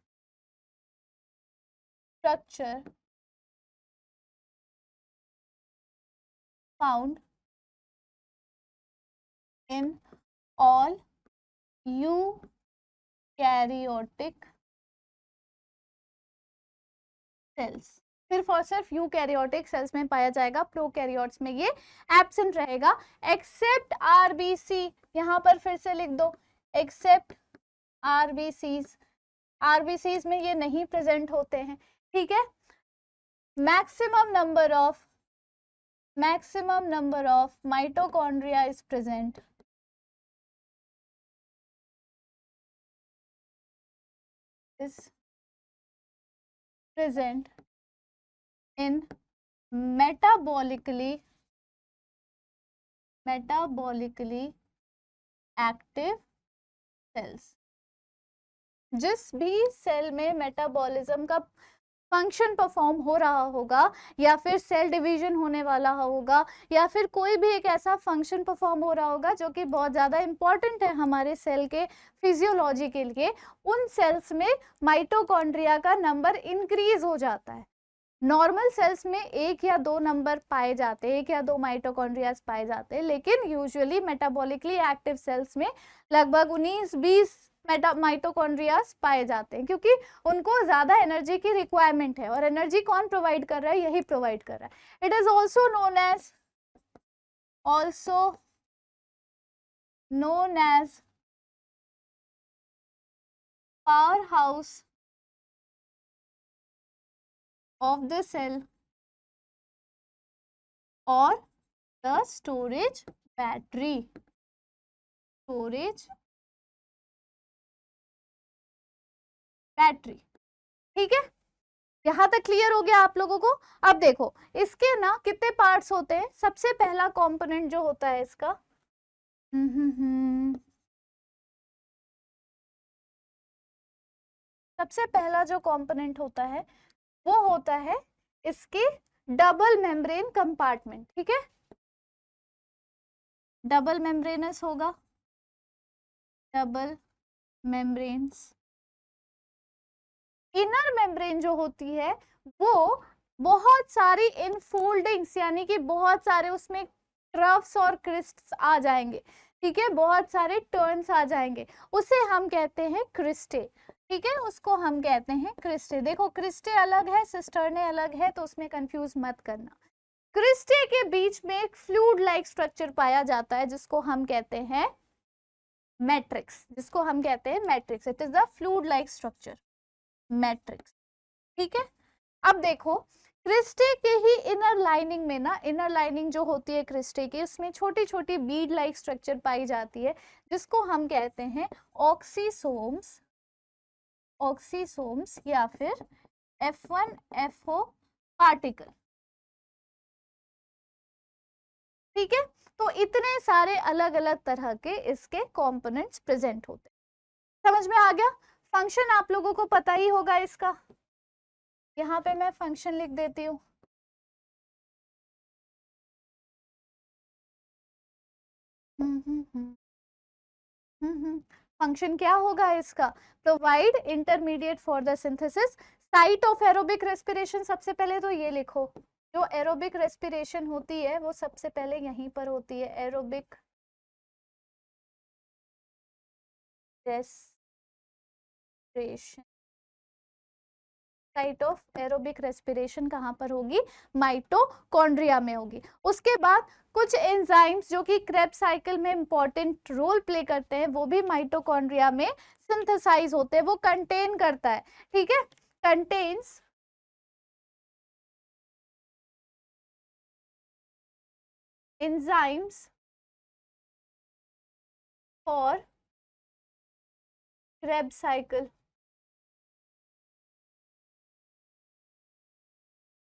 structure found in all eukaryotic cells। सिर्फ और सिर्फ यूकैरियोटिक सेल्स में पाया जाएगा, प्रोकैरियोट्स में ये एब्सेंट रहेगा। एक्सेप्ट आरबीसी, यहां पर फिर से लिख दो, एक्सेप्ट आरबीसीज, आरबीसीज में ये नहीं प्रेजेंट होते हैं, ठीक है। Maximum number of mitochondria is present, in metabolically active sales. जिस भी सेल में मेटाबॉलिज्म का फंक्शन परफॉर्म हो रहा होगा, या फिर सेल डिवीजन होने वाला होगा, या फिर कोई भी एक ऐसा फंक्शन परफॉर्म हो रहा होगा जो कि बहुत ज़्यादा इंपॉर्टेंट है हमारे सेल के फिजियोलॉजी के लिए, उन सेल्स में माइटोकॉन्ड्रिया का नंबर इंक्रीज हो जाता है। नॉर्मल सेल्स में 1 या 2 नंबर पाए जाते हैं, 1 या 2 माइटोकॉन्ड्रिया पाए जाते हैं, लेकिन यूजुअली मेटाबॉलिकली एक्टिव सेल्स में लगभग 19-20 माइटोकॉन्ड्रियाज पाए जाते हैं, क्योंकि उनको ज्यादा एनर्जी की रिक्वायरमेंट है। और एनर्जी कौन प्रोवाइड कर रहा है? यही प्रोवाइड कर रहा है। It is also known as power house of the cell और द स्टोरेज बैटरी। ठीक है, यहां तक क्लियर हो गया आप लोगों को? अब देखो इसके ना कितने पार्ट्स होते हैं। सबसे पहला कंपोनेंट जो होता है इसका, सबसे पहला जो कंपोनेंट होता है वो होता है इसके डबल मेम्ब्रेन कंपार्टमेंट। ठीक है, डबल मेम्ब्रेनस होगा, डबल मेम्ब्रेन्स। इनर मेम्ब्रेन जो होती है वो बहुत सारी इनफोल्डिंग्स, यानी कि बहुत सारे उसमें ट्रफ्स और क्रिस्ट्स आ जाएंगे। ठीक है, बहुत सारे टर्न्स आ जाएंगे, उसे हम कहते हैं क्रिस्टे। ठीक है, उसको हम कहते हैं क्रिस्टे। देखो क्रिस्टे अलग है, सिस्टर्ने अलग है, तो उसमें कंफ्यूज मत करना। क्रिस्टे के बीच में एक फ्लूइड लाइक स्ट्रक्चर पाया जाता है जिसको हम कहते हैं matrix, it is the fluid like structure, matrix. ठीक है, अब देखो क्रिस्टे के ही इनर लाइनिंग में ना, इनर लाइनिंग जो होती है क्रिस्टे की, उसमें छोटी छोटी बीड लाइक स्ट्रक्चर पाई जाती है जिसको हम कहते हैं ऑक्सीसोम्स या फिर F1FO पार्टिकल। ठीक है, तो इतने सारे अलग अलग तरह के इसके कंपोनेंट्स प्रेजेंट होते हैं। समझ में आ गया? फंक्शन आप लोगों को पता ही होगा इसका, यहाँ पे मैं फंक्शन लिख देती हूँ। फंक्शन क्या होगा इसका? Provide intermediate for the synthesis site of aerobic respiration. सबसे पहले तो ये लिखो, जो एरोबिक रेस्पिरेशन होती है वो सबसे पहले यहीं पर होती है। Aerobic respiration, site of aerobic respiration कहाँ पर होगी? माइटोकॉन्ड्रिया में होगी। उसके बाद कुछ एंजाइम्स जो कि क्रेब्स साइकिल में इंपॉर्टेंट रोल प्ले करते हैं वो भी माइटोकॉन्ड्रिया में सिंथेसाइज होते हैं, वो कंटेन करता है। ठीक है, contains enzymes for Krebs cycle.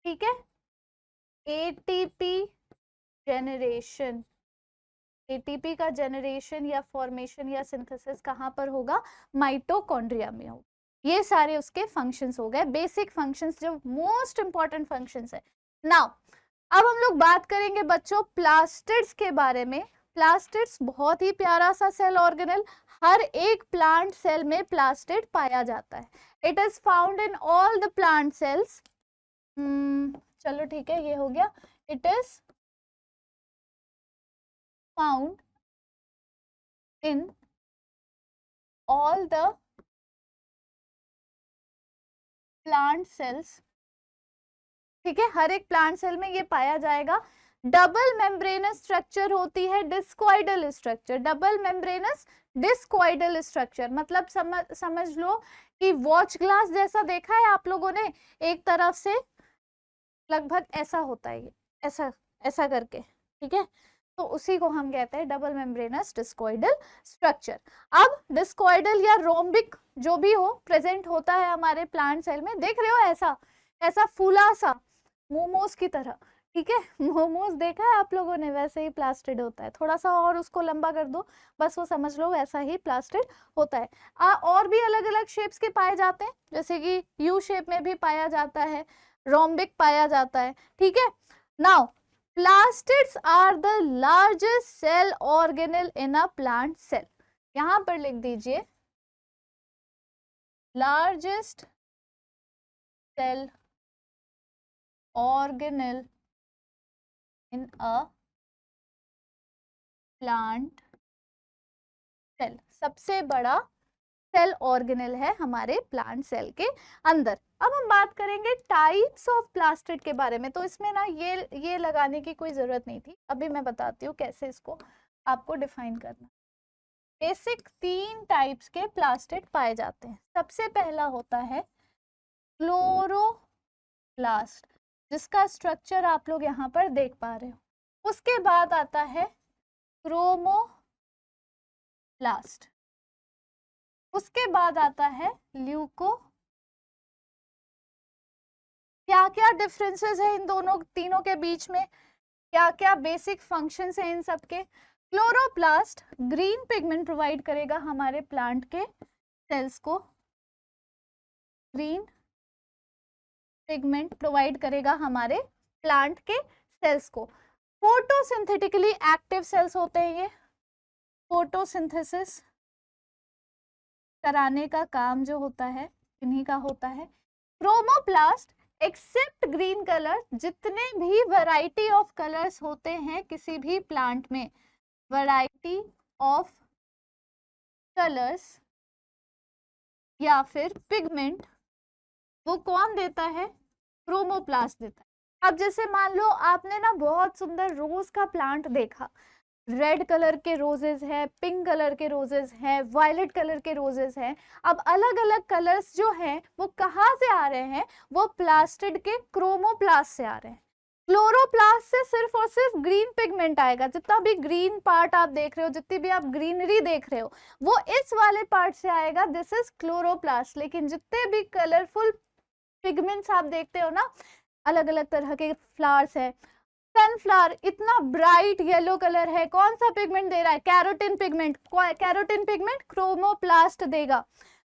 ठीक है, एटीपी जनरेशन, एटीपी का जनरेशन या फॉर्मेशन या सिंथेसिस कहाँ पर होगा? माइटोकॉन्ड्रिया में होगा। ये सारे उसके फंक्शंस हो गए, बेसिक फंक्शंस जो मोस्ट इंपॉर्टेंट फंक्शंस है। नाउ अब हम लोग बात करेंगे बच्चों प्लास्टिड्स के बारे में। प्लास्टिड्स बहुत ही प्यारा सा सेल ऑर्गेनल, हर एक प्लांट सेल में प्लास्टिड पाया जाता है। It is found in all the plant cells. चलो ठीक है, ये हो गया। It is found in all the plant cells. ठीक है, हर एक प्लांट सेल में ये पाया जाएगा। डबल मेम्ब्रेनस स्ट्रक्चर होती है, discoidal structure. Double membranous discoidal structure मतलब समझ लो कि वॉच ग्लास जैसा देखा है आप लोगों ने, एक तरफ से लगभग ऐसा होता है, ऐसा ऐसा करके। ठीक है, तो उसी को हम कहते हैं डबल मेम्ब्रेनस डिस्कॉइडल स्ट्रक्चर। अब डिस्कॉइडल या रोम्बिक जो भी हो प्रेजेंट होता है हमारे प्लांट सेल में। देख रहे हो ऐसा ऐसा फूला सा, मोमोज की तरह, ठीक है। मोमोज देखा है आप लोगों ने, वैसे ही प्लास्टिड होता है, थोड़ा सा और उसको लंबा कर दो बस वो समझ लो वैसा ही प्लास्टिड होता है। और भी अलग अलग शेप्स के पाए जाते हैं, जैसे कि यू शेप में भी पाया जाता है, रोम्बिक पाया जाता है, ठीक है। Now plastids are the largest cell organelle in a plant cell, यहां पर लिख दीजिए largest cell organelle in a plant cell, सबसे बड़ा सेल ऑर्गेनेल है हमारे प्लांट सेल के अंदर। अब हम बात करेंगे टाइप्स ऑफ प्लास्टिड के बारे में, तो इसमें ना ये लगाने की कोई जरूरत नहीं थी, अभी मैं बताती हूँ कैसे इसको आपको डिफाइन करना। बेसिक 3 टाइप्स के प्लास्टिड पाए जाते हैं। सबसे पहला होता है क्लोरोप्लास्ट, जिसका स्ट्रक्चर आप लोग यहाँ पर देख पा रहे हो। उसके बाद आता है क्रोमोप्लास्ट, उसके बाद आता है ल्यूको। क्या क्या डिफरेंसेस है इन दोनों तीनों के बीच में, क्या क्या बेसिक फंक्शंस हैं इन सब के। क्लोरोप्लास्ट ग्रीन पिगमेंट प्रोवाइड करेगा हमारे प्लांट के सेल्स को, ग्रीन पिगमेंट प्रोवाइड करेगा हमारे प्लांट के सेल्स को। फोटोसिंथेटिकली एक्टिव सेल्स होते हैं ये, फोटोसिंथेसिस कराने का काम जो होता है इन्हीं का होता है। क्रोमोप्लास्ट एक्सेप्ट ग्रीन कलर, जितने भी वैरायटी ऑफ कलर्स होते हैं किसी भी प्लांट में, वैरायटी ऑफ कलर्स या फिर पिगमेंट, वो कौन देता है, क्रोमोप्लास्ट देता है। अब जैसे मान लो आपने ना बहुत सुंदर रोज का प्लांट देखा, रेड कलर के रोजेस है, पिंक कलर के रोजेस है, वायलेट कलर के रोजेस हैं। अब अलग अलग कलर्स जो हैं वो कहाँ से आ रहे हैं, वो प्लास्टिड के क्रोमोप्लास्ट से आ रहे हैं। क्लोरोप्लास्ट से सिर्फ और सिर्फ ग्रीन पिगमेंट आएगा, जितना भी ग्रीन पार्ट आप देख रहे हो, जितनी भी आप ग्रीनरी देख रहे हो, वो इस वाले पार्ट से आएगा, दिस इज क्लोरोप्लास्ट। लेकिन जितने भी कलरफुल पिगमेंट्स आप देखते हो ना, अलग अलग तरह के फ्लावर्स है, सनफ्लावर इतना ब्राइट येलो कलर है, कौन सा पिगमेंट दे रहा है, carotene pigment. Carotene pigment chromoplast देगा।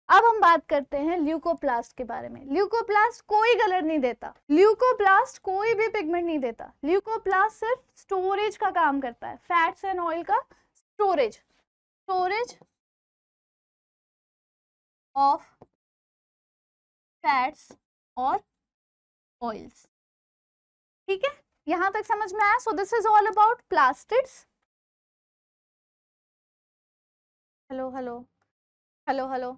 अब हम बात करते हैं ल्यूकोप्लास्ट के बारे में। ल्यूकोप्लास्ट कोई कलर नहीं देता, ल्यूकोप्लास्ट कोई भी पिगमेंट नहीं देता। ल्यूकोप्लास्ट सिर्फ स्टोरेज का काम करता है, फैट्स एंड ऑयल का स्टोरेज, स्टोरेज ऑफ फैट्स और ऑयल्स, ठीक है। यहां तक समझ में आया। सो this is all about plastids. Hello hello hello hello,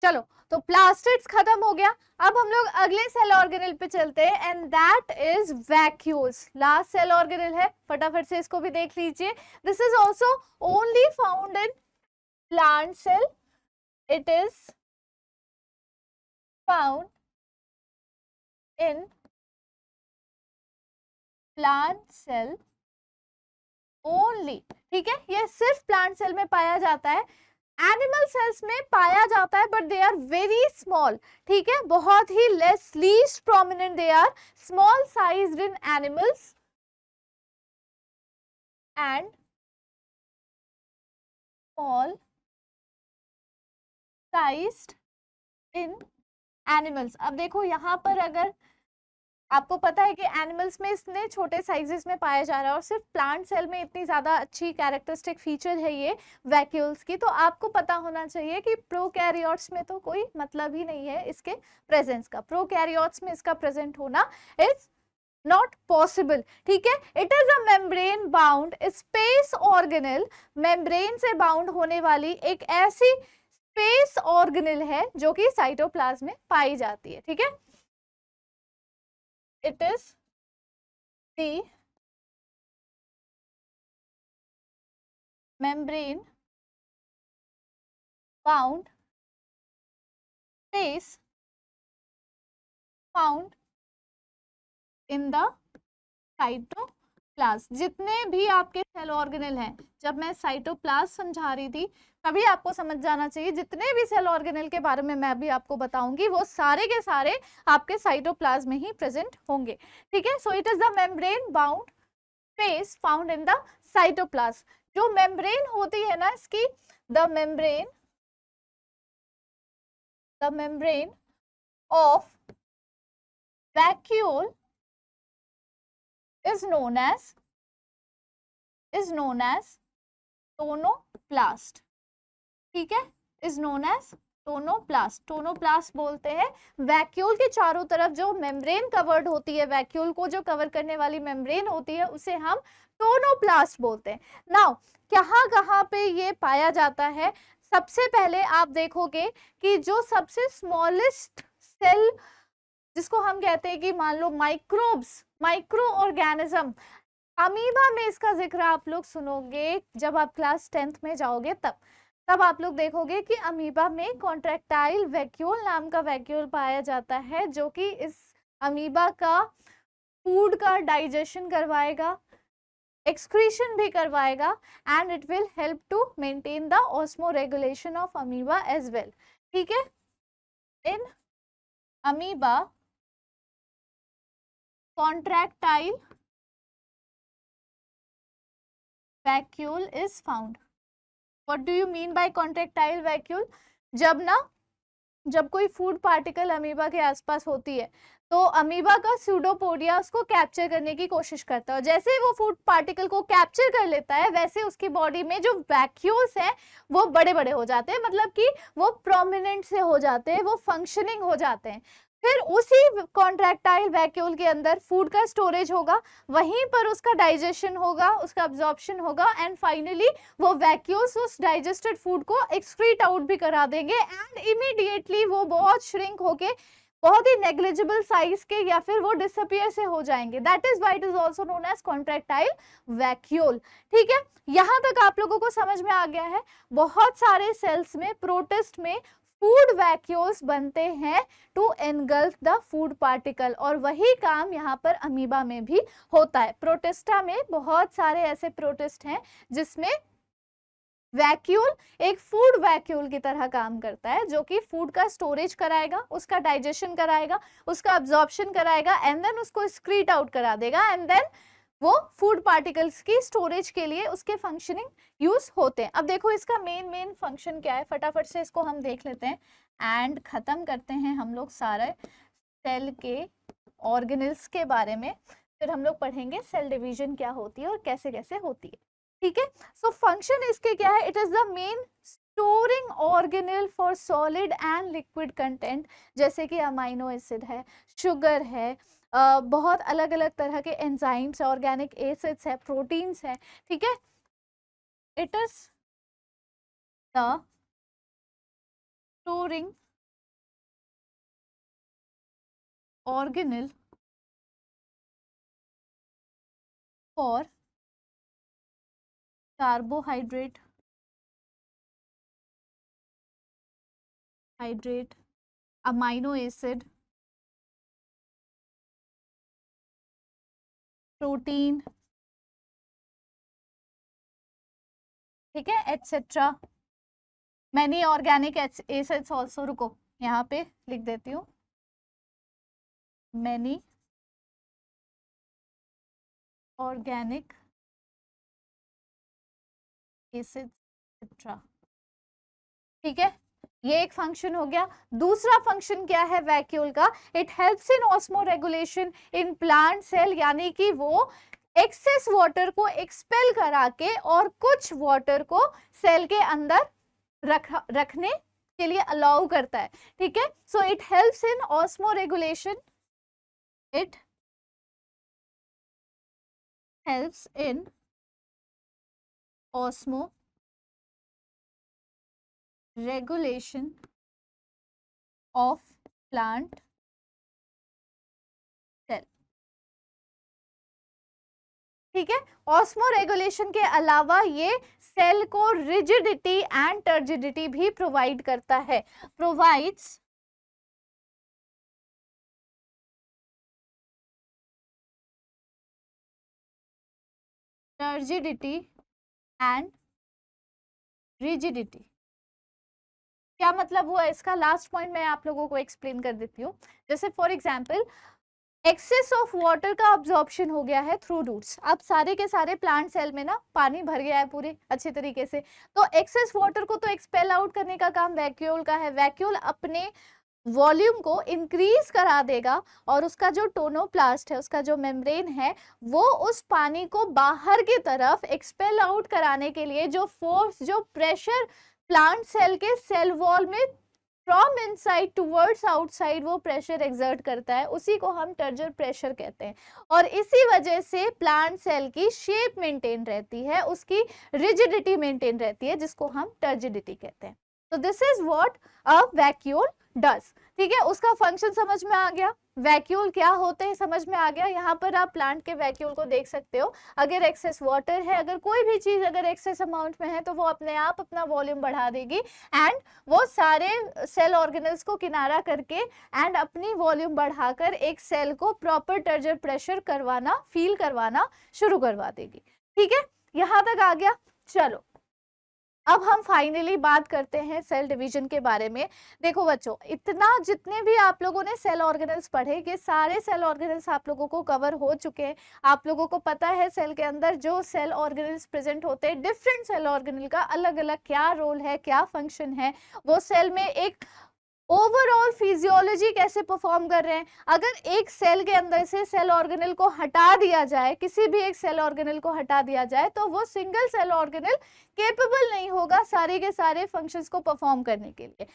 चलो तो प्लास्टिड्स खत्म हो गया। अब हम लोग अगले सेल ऑर्गेनेल पे चलते हैं and that is vacuoles. Last cell organelle है, फटाफट से इसको भी देख लीजिए। This is also only found in plant cell, it is found in plant cell only, ठीक है। ये सिर्फ प्लांट सेल में पाया जाता है, एनिमल सेल्स में पाया जाता है but they are very small, ठीक है, बहुत ही less, least prominent, they are small sized in animals and small sized in animals. अब देखो यहाँ पर अगर आपको पता है कि एनिमल्स में इतने छोटे साइजेस में पाया जा रहा है और सिर्फ प्लांट सेल में इतनी ज्यादा अच्छी कैरेक्टरिस्टिक फीचर है ये वैक्यूल्स की, तो आपको पता होना चाहिए कि प्रोकैरियोट्स में तो कोई मतलब ही नहीं है इसके प्रेजेंस का। प्रोकैरियोट्स में इसका प्रेजेंट होना इज नॉट पॉसिबल, ठीक है। It is a membrane bound space organelle, membrane से बाउंड होने वाली एक ऐसी स्पेस ऑर्गेनेल है जो कि साइटोप्लाज्म में पाई जाती है, ठीक है। It is the membrane bound space found in the cytoplasm. Plasm, जितने भी आपके सेल ऑर्गेनेल हैं, जब मैं साइटोप्लाज्म समझा रही थी तभी आपको समझ जाना चाहिए, जितने भी सेल ऑर्गेनेल के बारे में मैं अभी आपको बताऊंगी वो सारे के सारे आपके साइटोप्लाज्म में ही प्रेजेंट होंगे, ठीक है। So it is the membrane bound space found in the cytoplasm. जो मेम्ब्रेन होती है ना इसकी, the membrane of vacuole is known as tonoplast, ठीक है, is known as tonoplast. Tonoplast बोलते हैं वैक्यूल के चारों तरफ जो मेम्ब्रेन कवर्ड होती है, वैक्यूल को जो कवर करने वाली मेम्ब्रेन होती है उसे हम टोनोप्लास्ट बोलते हैं। नाउ कहाँ कहाँ पे ये पाया जाता है, सबसे पहले आप देखोगे कि जो सबसे स्मॉलेस्ट सेल जिसको हम कहते हैं कि मान लो माइक्रोब्स, माइक्रो ऑर्गेनिज्म, अमीबा में इसका जिक्र आप लोग सुनोगे जब आप क्लास 10th में जाओगे, तब आप लोग देखोगे कि अमीबा में कॉन्ट्रैक्टाइल वैक्यूल नाम का वैक्यूल पाया जाता है, जो कि इस अमीबा का फूड का डाइजेशन करवाएगा, एक्सक्रीशन भी करवाएगा, and it will help to maintain the osmoregulation of amoeba as well, ठीक है। In amoeba contractile vacuole is found. What do you mean by contractile vacuole? जब कोई फूड पार्टिकल अमीबा के आसपास होती है तो अमीबा का स्यूडोपोडिया उसको कैप्चर करने की कोशिश करता है, जैसे ही वो फूड पार्टिकल को कैप्चर कर लेता है वैसे उसकी बॉडी में जो वैक्यूल्स हैं वो बड़े बड़े हो जाते हैं, मतलब कि वो प्रोमिनेंट से हो जाते हैं, वो फंक्शनिंग हो जाते हैं। फिर उसी कॉन्ट्रैक्टाइल वैक्यूल के अंदर फूड का स्टोरेज होगा, वहीं पर उसका डाइजेशन होगा, उसका अब्जॉर्प्शन होगा, एंड फाइनली वो वैक्यूल्स उस डाइजेस्टेड फूड को एक्सक्रीट आउट भी करा देंगे, एंड इमीडिएटली वो बहुत श्रिंक होके बहुत ही नेग्लिजिबल साइज के या फिर वो डिसअपियर से हो जाएंगे। That is why it is also known as contractile vacuole, ठीक है। यहां तक आप लोगों को समझ में आ गया है। बहुत सारे सेल्स में, प्रोटिस्ट में फूड वैक्यूल्स बनते हैं to engulf the food particle, और वही काम यहाँ पर अमीबा में भी होता है। प्रोटिस्टा में बहुत सारे ऐसे प्रोटिस्ट हैं जिसमें वैक्यूल एक फूड वैक्यूल की तरह काम करता है, जो कि फूड का स्टोरेज कराएगा, उसका डाइजेशन कराएगा, उसका अब्जॉर्प्शन कराएगा, एंड देन उसको स्क्रीट आउट करा देगा, एंड देन वो फूड पार्टिकल्स की स्टोरेज के लिए उसके फंक्शनिंग यूज होते हैं। अब देखो इसका मेन फंक्शन क्या है, फटाफट से इसको हम देख लेते हैं एंड खत्म करते हैं हम लोग सारे सेल के ऑर्गेनेल्स के बारे में, फिर हम लोग पढ़ेंगे सेल डिवीजन क्या होती है और कैसे कैसे होती है, ठीक है। सो फंक्शन इसके क्या है, it is the main storing organelle for solid and liquid content, जैसे कि अमाइनो एसिड है, शुगर है, बहुत अलग अलग तरह के एंजाइम्स, ऑर्गेनिक एसिड्स है, प्रोटीन्स है, ठीक है। It is the storing organelle for carbohydrate, amino acid, protein, ठीक है, etcetera, many organic acids also. रुको यहाँ पे लिख देती हूँ, मैनी ऑर्गेनिक एसिड्स एटसेट्रा, ठीक है। ये एक फंक्शन हो गया। दूसरा फंक्शन क्या है वैक्यूल का, it helps in osmoregulation in plant cell, यानी कि वो एक्सेस वाटर को एक्सपेल करा के और कुछ वाटर को सेल के अंदर रखने के लिए अलाउ करता है, ठीक है। So it helps in osmoregulation, it helps in osmoregulation of plant cell, ठीक है। ऑस्मो रेगुलेशन के अलावा ये सेल को रिजिडिटी एंड टर्जिडिटी भी प्रोवाइड करता है, प्रोवाइड्स टर्जिडिटी एंड रिजिडिटी। क्या मतलब हुआ इसका? लास्ट पॉइंट मैं आप लोगों को एक्सप्लेन कर देती हूँ। जैसे for example excess of water का अब्जॉर्प्शन हो गया है थ्रू रूट्स। अब सारे के सारे प्लांट सेल में ना पानी भर गया है पूरे अच्छे तरीके से, तो एक्सेस वाटर को तो एक्सपेल आउट करने का काम वैक्यूल का है। वैक्यूल अपने वॉल्यूम को इंक्रीज करा देगा और उसका जो टोनोप्लास्ट है, उसका जो मेम्ब्रेन है, वो उस पानी को बाहर की तरफ एक्सपेल आउट कराने के लिए जो फोर्स, जो प्रेशर प्लांट सेल के सेल वॉल में फ्रॉम इनसाइड टुवर्ड्स आउटसाइड वो प्रेशर एक्सर्ट करता है, उसी को हम टर्जर प्रेशर कहते हैं। और इसी वजह से प्लांट सेल की शेप मेंटेन रहती है, उसकी रिजिडिटी मेंटेन रहती है, जिसको हम टर्जिडिटी कहते हैं। तो this is what a vacuole does. ठीक है, उसका फंक्शन समझ में आ गया, वैक्यूल क्या होते हैं समझ में आ गया। यहाँ पर आप प्लांट के वैक्यूल को देख सकते हो। अगर एक्सेस वाटर है, अगर कोई भी चीज अगर एक्सेस अमाउंट में है, तो वो अपने आप अपना वॉल्यूम बढ़ा देगी एंड वो सारे सेल ऑर्गेनल्स को किनारा करके एंड अपनी वॉल्यूम बढ़ाकर एक सेल को प्रॉपर टर्जर प्रेशर करवाना, फील करवाना शुरू करवा देगी। ठीक है, यहाँ तक आ गया। चलो अब हम फाइनली बात करते हैं सेल डिवीजन के बारे में। देखो बच्चों, इतना जितने भी आप लोगों ने सेल ऑर्गेनल्स पढ़े, ये सारे सेल ऑर्गेनल्स आप लोगों को कवर हो चुके हैं। आप लोगों को पता है सेल के अंदर जो सेल ऑर्गेनल्स प्रेजेंट होते हैं, डिफरेंट सेल ऑर्गेनल का अलग अलग क्या रोल है, क्या फंक्शन है, वो सेल में एक ओवरऑल फिजियोलॉजी कैसे परफॉर्म कर रहे हैं। अगर एक सेल के अंदर से सेल ऑर्गेनल को हटा दिया जाए, किसी भी एक सेल ऑर्गेनल को हटा दिया जाए, तो वो सिंगल सेल ऑर्गेनल केपेबल नहीं होगा सारे के सारे फंक्शंस को परफॉर्म करने के लिए।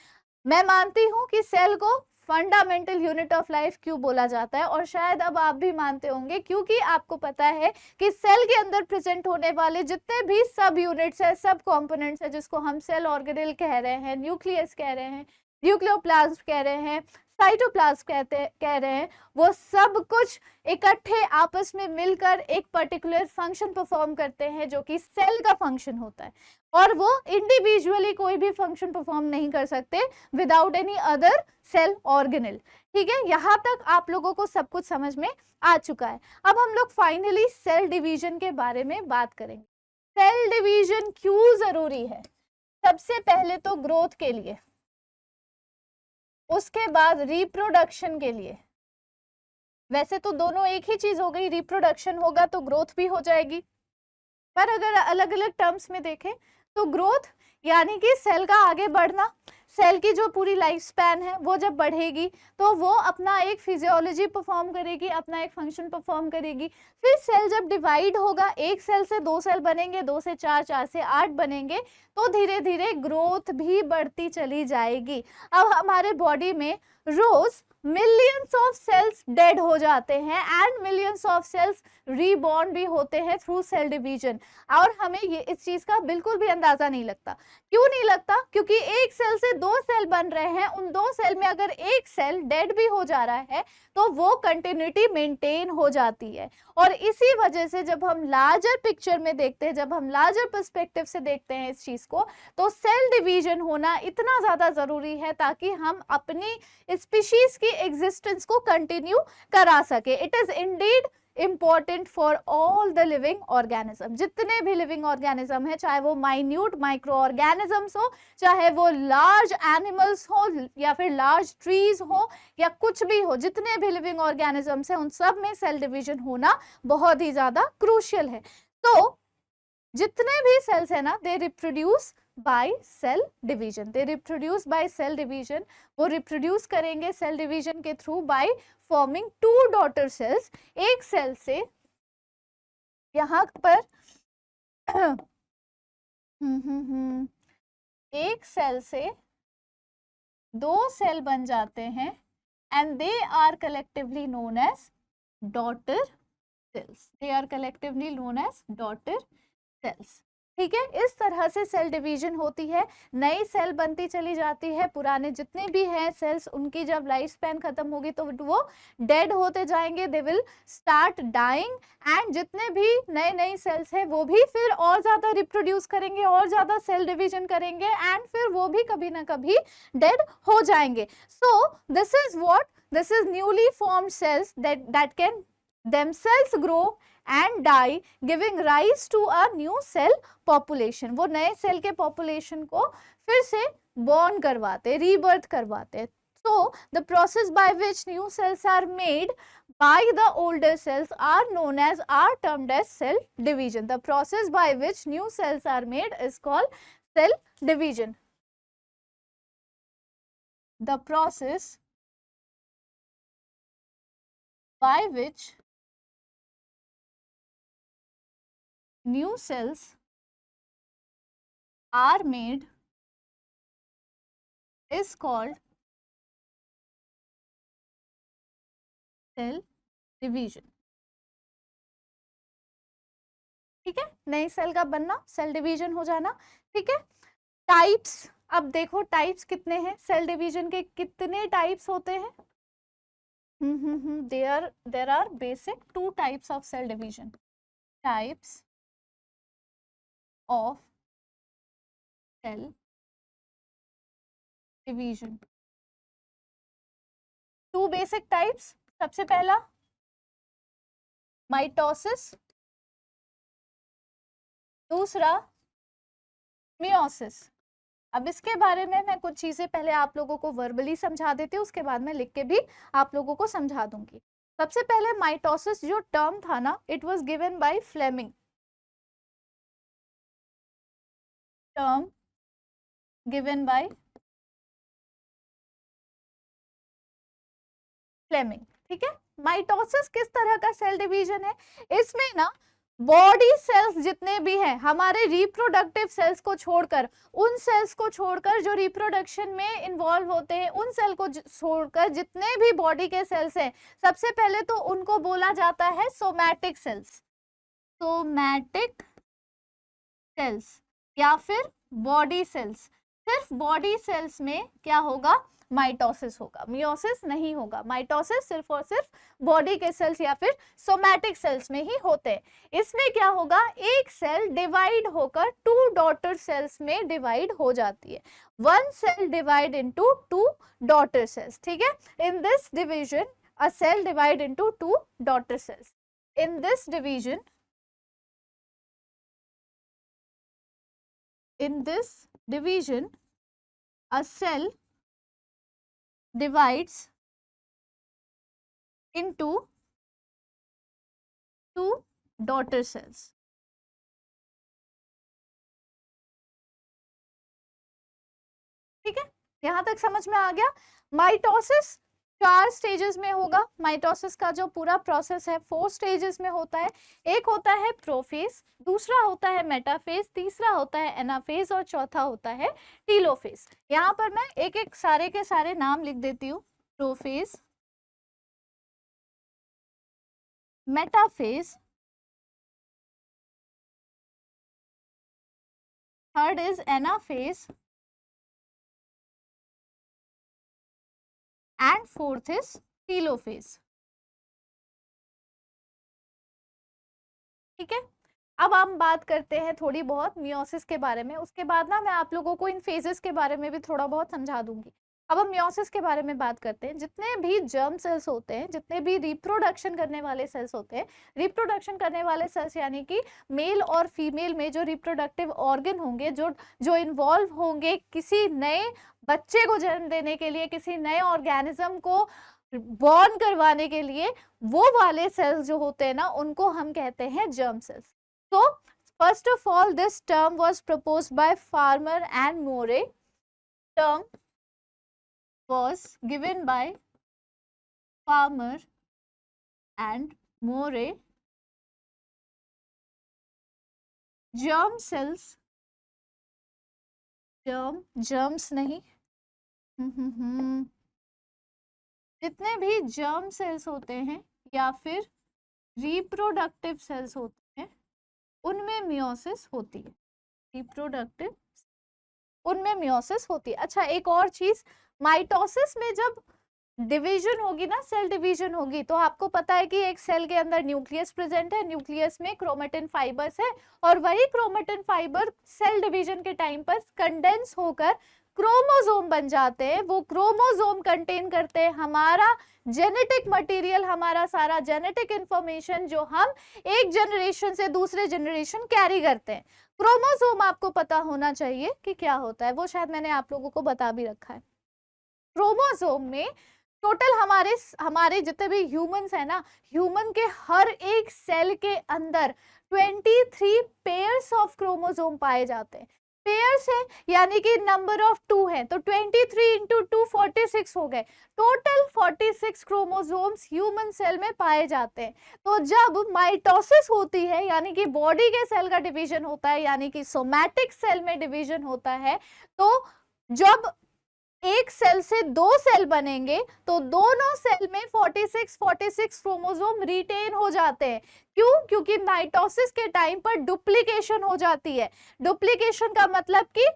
मैं मानती हूँ कि सेल को फंडामेंटल यूनिट ऑफ लाइफ क्यों बोला जाता है, और शायद अब आप भी मानते होंगे, क्योंकि आपको पता है कि सेल के अंदर प्रेजेंट होने वाले जितने भी सब यूनिट्स है, सब कंपोनेंट्स है, जिसको हम सेल ऑर्गेनल कह रहे हैं, न्यूक्लियस कह रहे हैं, न्यूक्लियोप्लाज्म कह रहे हैं, साइटोप्लाज्म कह रहे हैं, वो सब कुछ इकट्ठे आपस में मिलकर एक पर्टिकुलर फंक्शन परफॉर्म करते हैं, जो कि सेल का फंक्शन होता है। और वो इंडिविजुअली कोई भी फंक्शन परफॉर्म नहीं कर सकते without any other cell organelle. ठीक है, यहाँ तक आप लोगों को सब कुछ समझ में आ चुका है। अब हम लोग फाइनली सेल डिवीजन के बारे में बात करेंगे। सेल डिवीजन क्यों जरूरी है? सबसे पहले तो ग्रोथ के लिए, उसके बाद रिप्रोडक्शन के लिए। वैसे तो दोनों एक ही चीज हो गई, रिप्रोडक्शन होगा तो ग्रोथ भी हो जाएगी, पर अगर अलग अलग टर्म्स में देखें तो ग्रोथ यानी कि सेल का आगे बढ़ना, सेल की जो पूरी लाइफ स्पैन है वो जब बढ़ेगी तो वो अपना एक फिजियोलॉजी परफॉर्म करेगी, अपना एक फंक्शन परफॉर्म करेगी। फिर सेल जब डिवाइड होगा, एक सेल से 2 सेल बनेंगे, 2 से 4, 4 से 8 बनेंगे, तो धीरे धीरे ग्रोथ भी बढ़ती चली जाएगी। अब हमारे बॉडी में रोज मिलियंस ऑफ सेल्स डेड हो जाते हैं and millions of cells reborn भी होते हैं थ्रू सेल डिवीजन, और हमें ये इस चीज का बिल्कुल भी अंदाजा नहीं लगता। क्यों नहीं लगता? क्योंकि एक सेल से 2 सेल बन रहे हैं, उन 2 सेल में अगर एक सेल डेड भी हो जा रहा है तो वो कंटिन्यूटी मेंटेन हो जाती है। और इसी वजह से जब हम लार्जर पिक्चर में देखते हैं, जब हम लार्जर पर्सपेक्टिव से देखते हैं इस चीज को, तो सेल डिवीजन होना इतना ज्यादा जरूरी है ताकि हम अपनी स्पीशीज की एग्जिस्टेंस को कंटिन्यू करा सके। It is Indeed important for all the living organism. जितने भी लिविंग ऑर्गेनिज्म है, चाहे वो माइन्यूट माइक्रो ऑर्गेनिजम्स हो, चाहे वो लार्ज एनिमल्स हो, या फिर लार्ज ट्रीज हो, या कुछ भी हो, जितने भी लिविंग ऑर्गेनिजम्स है उन सब में सेल डिवीजन होना बहुत ही ज्यादा क्रूशियल है। तो जितने भी सेल्स है ना, they reproduce by cell division, they reproduce by cell division. वो रिप्रोड्यूस करेंगे सेल डिवीजन के through by forming 2 daughter cells. एक सेल से यहाँ पर एक सेल से 2 सेल बन जाते हैं and they are collectively known as daughter cells, they are collectively known as daughter cells. ठीक है, इस तरह से सेल डिवीजन होती है, नई सेल बनती चली जाती है, पुराने जितने भी हैं सेल्स उनकी जब लाइफ स्पैन खत्म होगी तो वो डेड होते जाएंगे, they will start dying, and जितने भी नए नए सेल्स हैं वो भी फिर और ज्यादा रिप्रोड्यूस करेंगे, और ज्यादा सेल डिवीजन करेंगे, एंड फिर वो भी कभी ना कभी डेड हो जाएंगे। So this is what, this is newly formed cells that can themselves grow and die, giving rise to a new cell population. वो नए सेल के population को फिर से born करवाते, rebirth करवाते. So the process by which new cells are made by the older cells are termed as cell division. The process by which new cells are made is called cell division. The process by which new cells are made is called cell division. ठीक है, नई सेल का बनना, सेल डिवीजन हो जाना. ठीक है, टाइप्स. अब देखो टाइप्स कितने हैं, सेल डिवीजन के कितने टाइप्स होते हैं. there are basic 2 types of cell division. Types of cell division. 2 basic types. सबसे पहला माइटोसिस, दूसरा मियोसिस. अब इसके बारे में मैं कुछ चीजें पहले आप लोगों को वर्बली समझा देती हूँ, उसके बाद मैं लिख के भी आप लोगों को समझा दूंगी. सबसे पहले माइटोसिस जो टर्म था ना, it was given by Fleming. Term given by Fleming. ठीक है, माइटोसिस किस तरह का सेल डिवीजन है, इसमें ना बॉडी सेल्स जितने भी हैं हमारे रिप्रोडक्टिव सेल्स को छोड़कर, उन सेल्स को छोड़कर जो रिप्रोडक्शन में इन्वॉल्व होते हैं, उन सेल को छोड़कर जितने भी बॉडी के सेल्स हैं, सबसे पहले तो उनको बोला जाता है सोमैटिक सेल्स. सोमैटिक सेल्स या फिर बॉडी सेल्स. सिर्फ बॉडी सेल्स में क्या होगा, माइटोसिस होगा, मियोसिस नहीं होगा. माइटोसिस सिर्फ और सिर्फ बॉडी के सेल्स या फिर सोमैटिक सेल्स में ही होते हैं. इसमें क्या होगा, एक सेल डिवाइड होकर 2 डॉटर सेल्स में डिवाइड हो जाती है. 1 cell divide into 2 daughter cells. ठीक है, in this division a cell divide into 2 daughter cells. In this division a cell divides into 2 daughter cells. ठीक है, यहां तक समझ में आ गया. माइटोसिस 4 स्टेजेस में होगा. माइटोसिस का जो पूरा प्रोसेस है 4 स्टेजेस में होता है. एक होता है प्रोफेज, दूसरा होता है मेटाफेज, तीसरा होता है एनाफेज और चौथा होता है टीलोफेज. यहाँ पर मैं एक एक सारे के सारे नाम लिख देती हूँ. Prophase, metaphase, third is anaphase and fourth is telophase. ठीक है, अब हम बात करते हैं थोड़ी बहुत मियोसिस के बारे में. उसके बाद ना मैं आप लोगों को इन फेजेस के बारे में भी थोड़ा बहुत समझा दूंगी. अब हम मियोसिस के बारे में बात करते हैं. जितने भी जर्म सेल्स होते हैं, जितने भी रिप्रोडक्शन करने वाले सेल्स होते हैं, रिप्रोडक्शन करने वाले सेल्स यानी कि मेल और फीमेल में जो रिप्रोडक्टिव ऑर्गन होंगे, जो इन्वॉल्व होंगे किसी नए बच्चे को जन्म देने के लिए, किसी नए ऑर्गेनिज्म को बॉर्न करवाने के लिए, वो वाले सेल्स जो होते हैं ना, उनको हम कहते हैं जर्म सेल्स. तो first of all this term was proposed by farmer and more. Term was given by Farmer and Moray. Germ cells, germs नहीं, जितने भी जर्म सेल्स होते हैं या फिर रिप्रोडक्टिव सेल्स होते हैं, उनमें मियोसिस होती है. रिप्रोडक्टिव, उनमें मियोसिस होती है. अच्छा, एक और चीज, माइटोसिस में जब डिवीजन होगी ना, सेल डिवीजन होगी, तो आपको पता है कि एक सेल के अंदर न्यूक्लियस प्रेजेंट है, न्यूक्लियस में क्रोमेटिन फाइबर्स है, और वही क्रोमेटिन फाइबर सेल डिवीजन के टाइम पर कंडेंस होकर क्रोमोसोम बन जाते हैं। वो क्रोमोसोम कंटेन करते हैं हमारा जेनेटिक मटेरियल, हमारा सारा जेनेटिक इंफॉर्मेशन जो हम एक जनरेशन से दूसरे जनरेशन कैरी करते हैं। क्रोमोसोम आपको पता होना चाहिए कि क्या होता है, वो शायद मैंने आप लोगों को बता भी रखा है। क्रोमोसोम में टोटल हमारे जितने भी ह्यूमंस है ना, ह्यूमन के हर एक सेल के अंदर 23 पेयर्स ऑफ क्रोमोसोम पाए जाते हैं। पेयर्स है यानी कि नंबर ऑफ 2 है, तो 23 इंटू 2 46 हो गए। टोटल 46 क्रोमोसोम्स ह्यूमन सेल में पाए जाते हैं। तो जब माइटोसिस होती है यानी कि बॉडी के सेल का डिवीजन होता है, यानी कि सोमैटिक सेल में डिवीजन होता है, तो जब एक सेल से 2 सेल बनेंगे तो दोनों सेल में 46 क्रोमोसोम रिटेन हो जाते हैं। क्यों? क्योंकि माइटोसिस के टाइम पर डुप्लीकेशन हो जाती है। डुप्लीकेशन का मतलब कि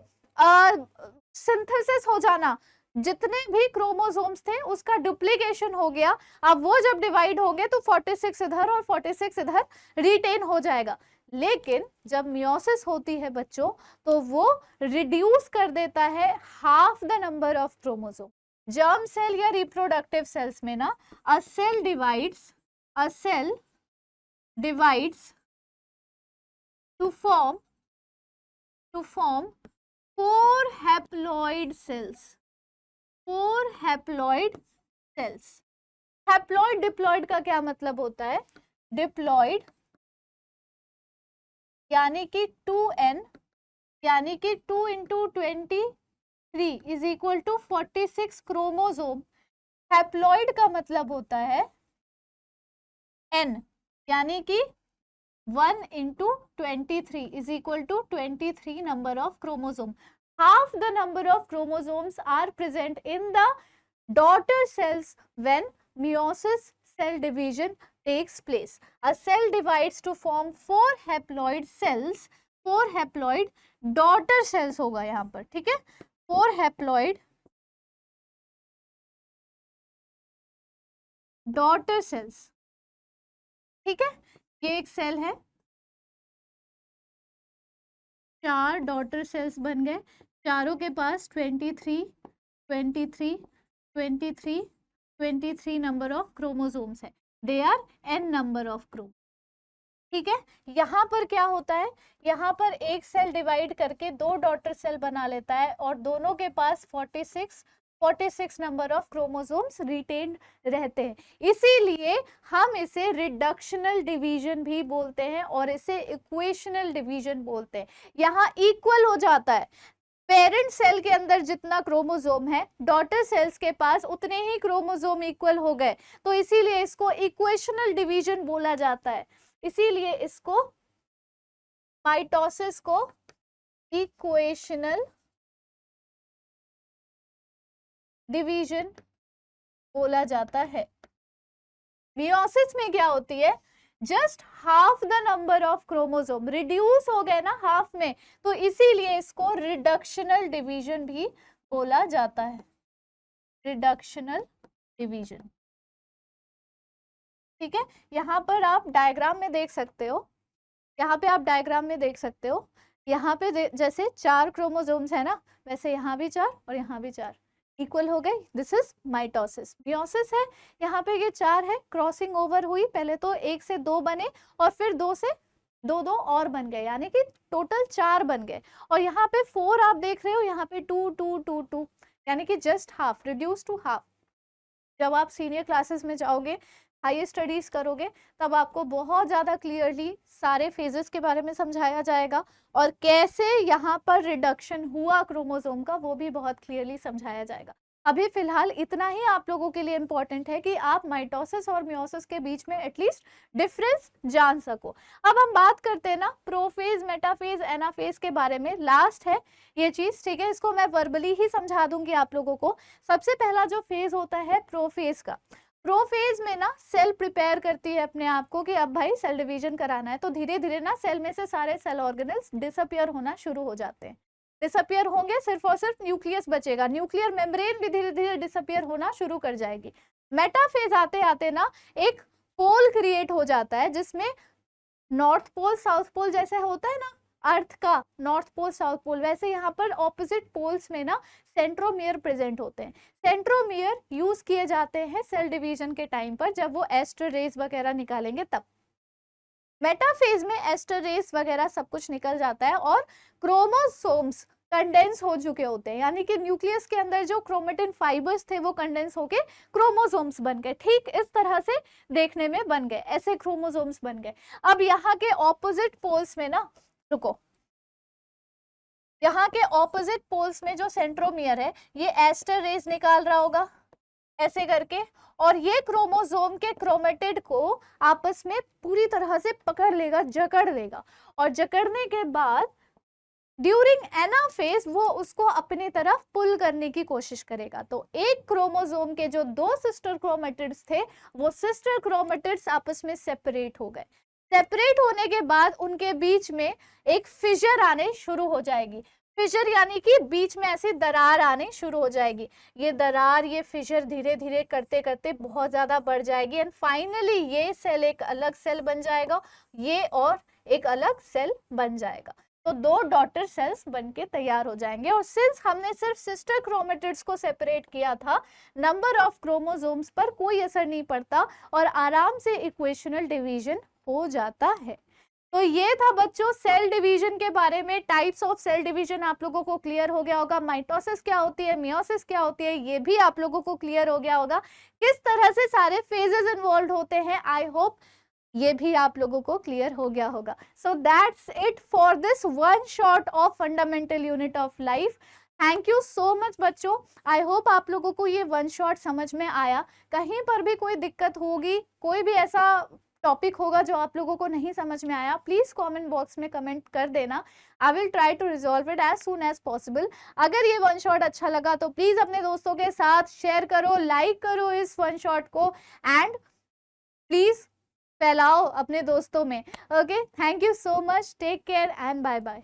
सिंथेसिस हो जाना, जितने भी क्रोमोसोम्स थे उसका डुप्लीकेशन हो गया। अब वो जब डिवाइड होंगे तो 46 इधर और 46 इधर रिटेन हो जाएगा। लेकिन जब मियोसिस होती है बच्चों, तो वो रिड्यूस कर देता है half the number of chromosome. Germ cell या रिप्रोडक्टिव सेल्स में ना a cell divides to form 4 haploid cells. Haploid diploid का क्या मतलब होता है? डिप्लॉइड यानी कि 2n यानी कि 2 into 23 is equal to 46 chromosome. Haploid का मतलब होता है n यानी कि 1 into 23 is equal to 23 number of chromosome. Half the number of chromosomes are present in the daughter cells when meiosis cell division takes place. A cell divides to form 4 haploid cells, 4 haploid daughter cells होगा यहाँ पर, ठीक है? 4 haploid daughter cells, ठीक है? ये एक सेल है, 4 डॉटर सेल्स बन गए, चारों के पास 23 नंबर ऑफ क्रोमोसोम्स है। They are n number of chrome, ठीक है? यहाँ पर क्या होता है, यहाँ पर एक सेल डिवाइड करके 2 डॉटर सेल बना लेता है और दोनों के पास 46 नंबर ऑफ क्रोमोसोम्स रिटेन्ड रहते हैं। इसीलिए हम इसे रिडक्शनल डिवीजन भी बोलते हैं और इसे इक्वेशनल डिवीजन बोलते हैं। यहाँ इक्वल हो जाता है, पेरेंट सेल के अंदर जितना क्रोमोसोम है डॉटर सेल्स के पास उतने ही क्रोमोसोम इक्वल हो गए, तो इसीलिए इसको इक्वेशनल डिवीजन बोला जाता है। इसीलिए इसको माइटोसिस को इक्वेशनल डिवीजन बोला जाता है। मियोसिस में क्या होती है, just half the number of chromosome reduce हो गए ना हाफ में, तो इसीलिए इसको रिडक्शनल डिवीजन भी बोला जाता है। रिडक्शनल डिवीजन, ठीक है? यहाँ पर आप डायग्राम में देख सकते हो, यहाँ पे आप डायग्राम में देख सकते हो, यहाँ पे जैसे 4 क्रोमोसोम्स है ना, वैसे यहाँ भी 4 और यहाँ भी 4 इक्वल हो गए। This is mitosis. मियोसिस है, यहाँ पे ये 4 है, क्रॉसिंग ओवर हुई, पहले तो 1 से 2 बने और फिर 2 से 2 और बन गए, यानी कि टोटल 4 बन गए। और यहाँ पे 4 आप देख रहे हो, यहाँ पे 2 2 2 2 यानी कि just half, reduce to half. जब आप सीनियर क्लासेस में जाओगे, हाई स्टडीज करोगे, तब आपको बहुत ज़्यादा क्लियरली सारे फेजेस के बारे में समझाया जाएगा और कैसे यहाँ पर रिडक्शन हुआ क्रोमोसोम का वो भी बहुत क्लियरली समझाया जाएगा। अभी फिलहाल इतना ही आप लोगों के लिए इम्पोर्टेंट है कि आप माइटोसिस और मियोसिस के बीच में एटलीस्ट डिफरेंस जान सको। अब हम बात करते हैं ना प्रोफेज, मेटाफेज, एनाफेज के बारे में। लास्ट है ये चीज, ठीक है? इसको मैं वर्बली ही समझा दूंगी आप लोगों को। सबसे पहला जो फेज होता है प्रोफेज का, प्रोफेज में ना सेल प्रिपेयर करती है अपने आप को कि अब भाई सेल डिवीजन कराना है, तो धीरे धीरे ना सेल में से सारे सेल ऑर्गेनल्स डिसअपियर होना शुरू हो जाते हैं। डिसअपियर होंगे, सिर्फ और सिर्फ न्यूक्लियस बचेगा, न्यूक्लियर मेम्ब्रेन भी धीरे धीरे डिसअपियर होना शुरू कर जाएगी। मेटाफेज आते आते ना एक पोल क्रिएट हो जाता है जिसमें नॉर्थ पोल साउथ पोल जैसे होता है ना, अर्थ का नॉर्थ पोल साउथ पोल, वैसे यहाँ पर ऑपोजिट पोल्स में ना सेंट्रोमियर प्रेजेंट होते हैं। सेंट्रोमियर यूज किए जाते हैं सेल डिवीजन के टाइम पर, जब वो एस्टर रेज वगैरह निकालेंगे तब। मेटाफेज में एस्टर रेज वगैरह सब कुछ निकल जाता है और क्रोमोसोम्स कंडेंस हो चुके होते हैं, यानी कि न्यूक्लियस के अंदर जो क्रोमेटिन फाइबर्स थे वो कंडेंस होके क्रोमोसोम्स बन गए। ठीक इस तरह से देखने में बन गए, ऐसे क्रोमोसोम्स बन गए। अब यहाँ के ऑपोजिट पोल्स में ना, रुको, यहाँ के ऑपोजिट पोल्स में जो सेंट्रोमियर है ये एस्टर रेज निकाल रहा होगा ऐसे करके, और ये क्रोमोसोम के क्रोमेटिड को आपस में पूरी तरह से पकड़ लेगा, जकड़ लेगा, और जकड़ने के बाद ड्यूरिंग एनाफेज वो उसको अपनी तरफ पुल करने की कोशिश करेगा। तो एक क्रोमोसोम के जो दो सिस्टर क्रोमेटिड्स थे वो सिस्टर क्रोमेटिड्स आपस में सेपरेट हो गए। सेपरेट होने के बाद उनके बीच में एक फिशर आने शुरू हो जाएगी। फिशर यानी कि बीच में ऐसी दरार आने शुरू हो जाएगी। ये दरार, ये फिशर धीरे धीरे करते करते बहुत ज्यादा बढ़ जाएगी एंड फाइनली ये सेल एक अलग सेल बन जाएगा, ये और एक अलग सेल बन जाएगा। तो दो डॉटर सेल्स बनके तैयार हो जाएंगे। और सिंस हमने सिर्फ सिस्टर क्रोमेटिड्स को सेपरेट किया था, नंबर ऑफ क्रोमोसोम्स पर कोई असर नहीं पड़ता और आराम से इक्वेशनल डिवीजन हो जाता है। तो ये था बच्चों सेल डिवीजन के बारे में। टाइप्स ऑफ सेल डिवीजन आप लोगों को क्लियर हो गया होगा। माइटोसिस क्या होती है, मियोसिस क्या होती है, ये भी आप लोगों को क्लियर हो गया होगा। किस तरह से सारे फेजेस इन्वॉल्व होते हैं, आई होप ये भी आप लोगों को क्लियर हो गया होगा। So that's it for this one shot of fundamental unit of life. Thank you so much बच्चों। आई होप आप लोगों को ये वन शॉट समझ में आया। कहीं पर भी कोई दिक्कत होगी, कोई भी ऐसा टॉपिक होगा जो आप लोगों को नहीं समझ में आया, प्लीज कमेंट बॉक्स में कमेंट कर देना। I will try to resolve it as soon as possible. अगर ये वन शॉट अच्छा लगा तो प्लीज अपने दोस्तों के साथ शेयर करो, लाइक करो इस वन शॉट को एंड प्लीज फैलाओ अपने दोस्तों में। Okay, thank you so much, take care and bye bye.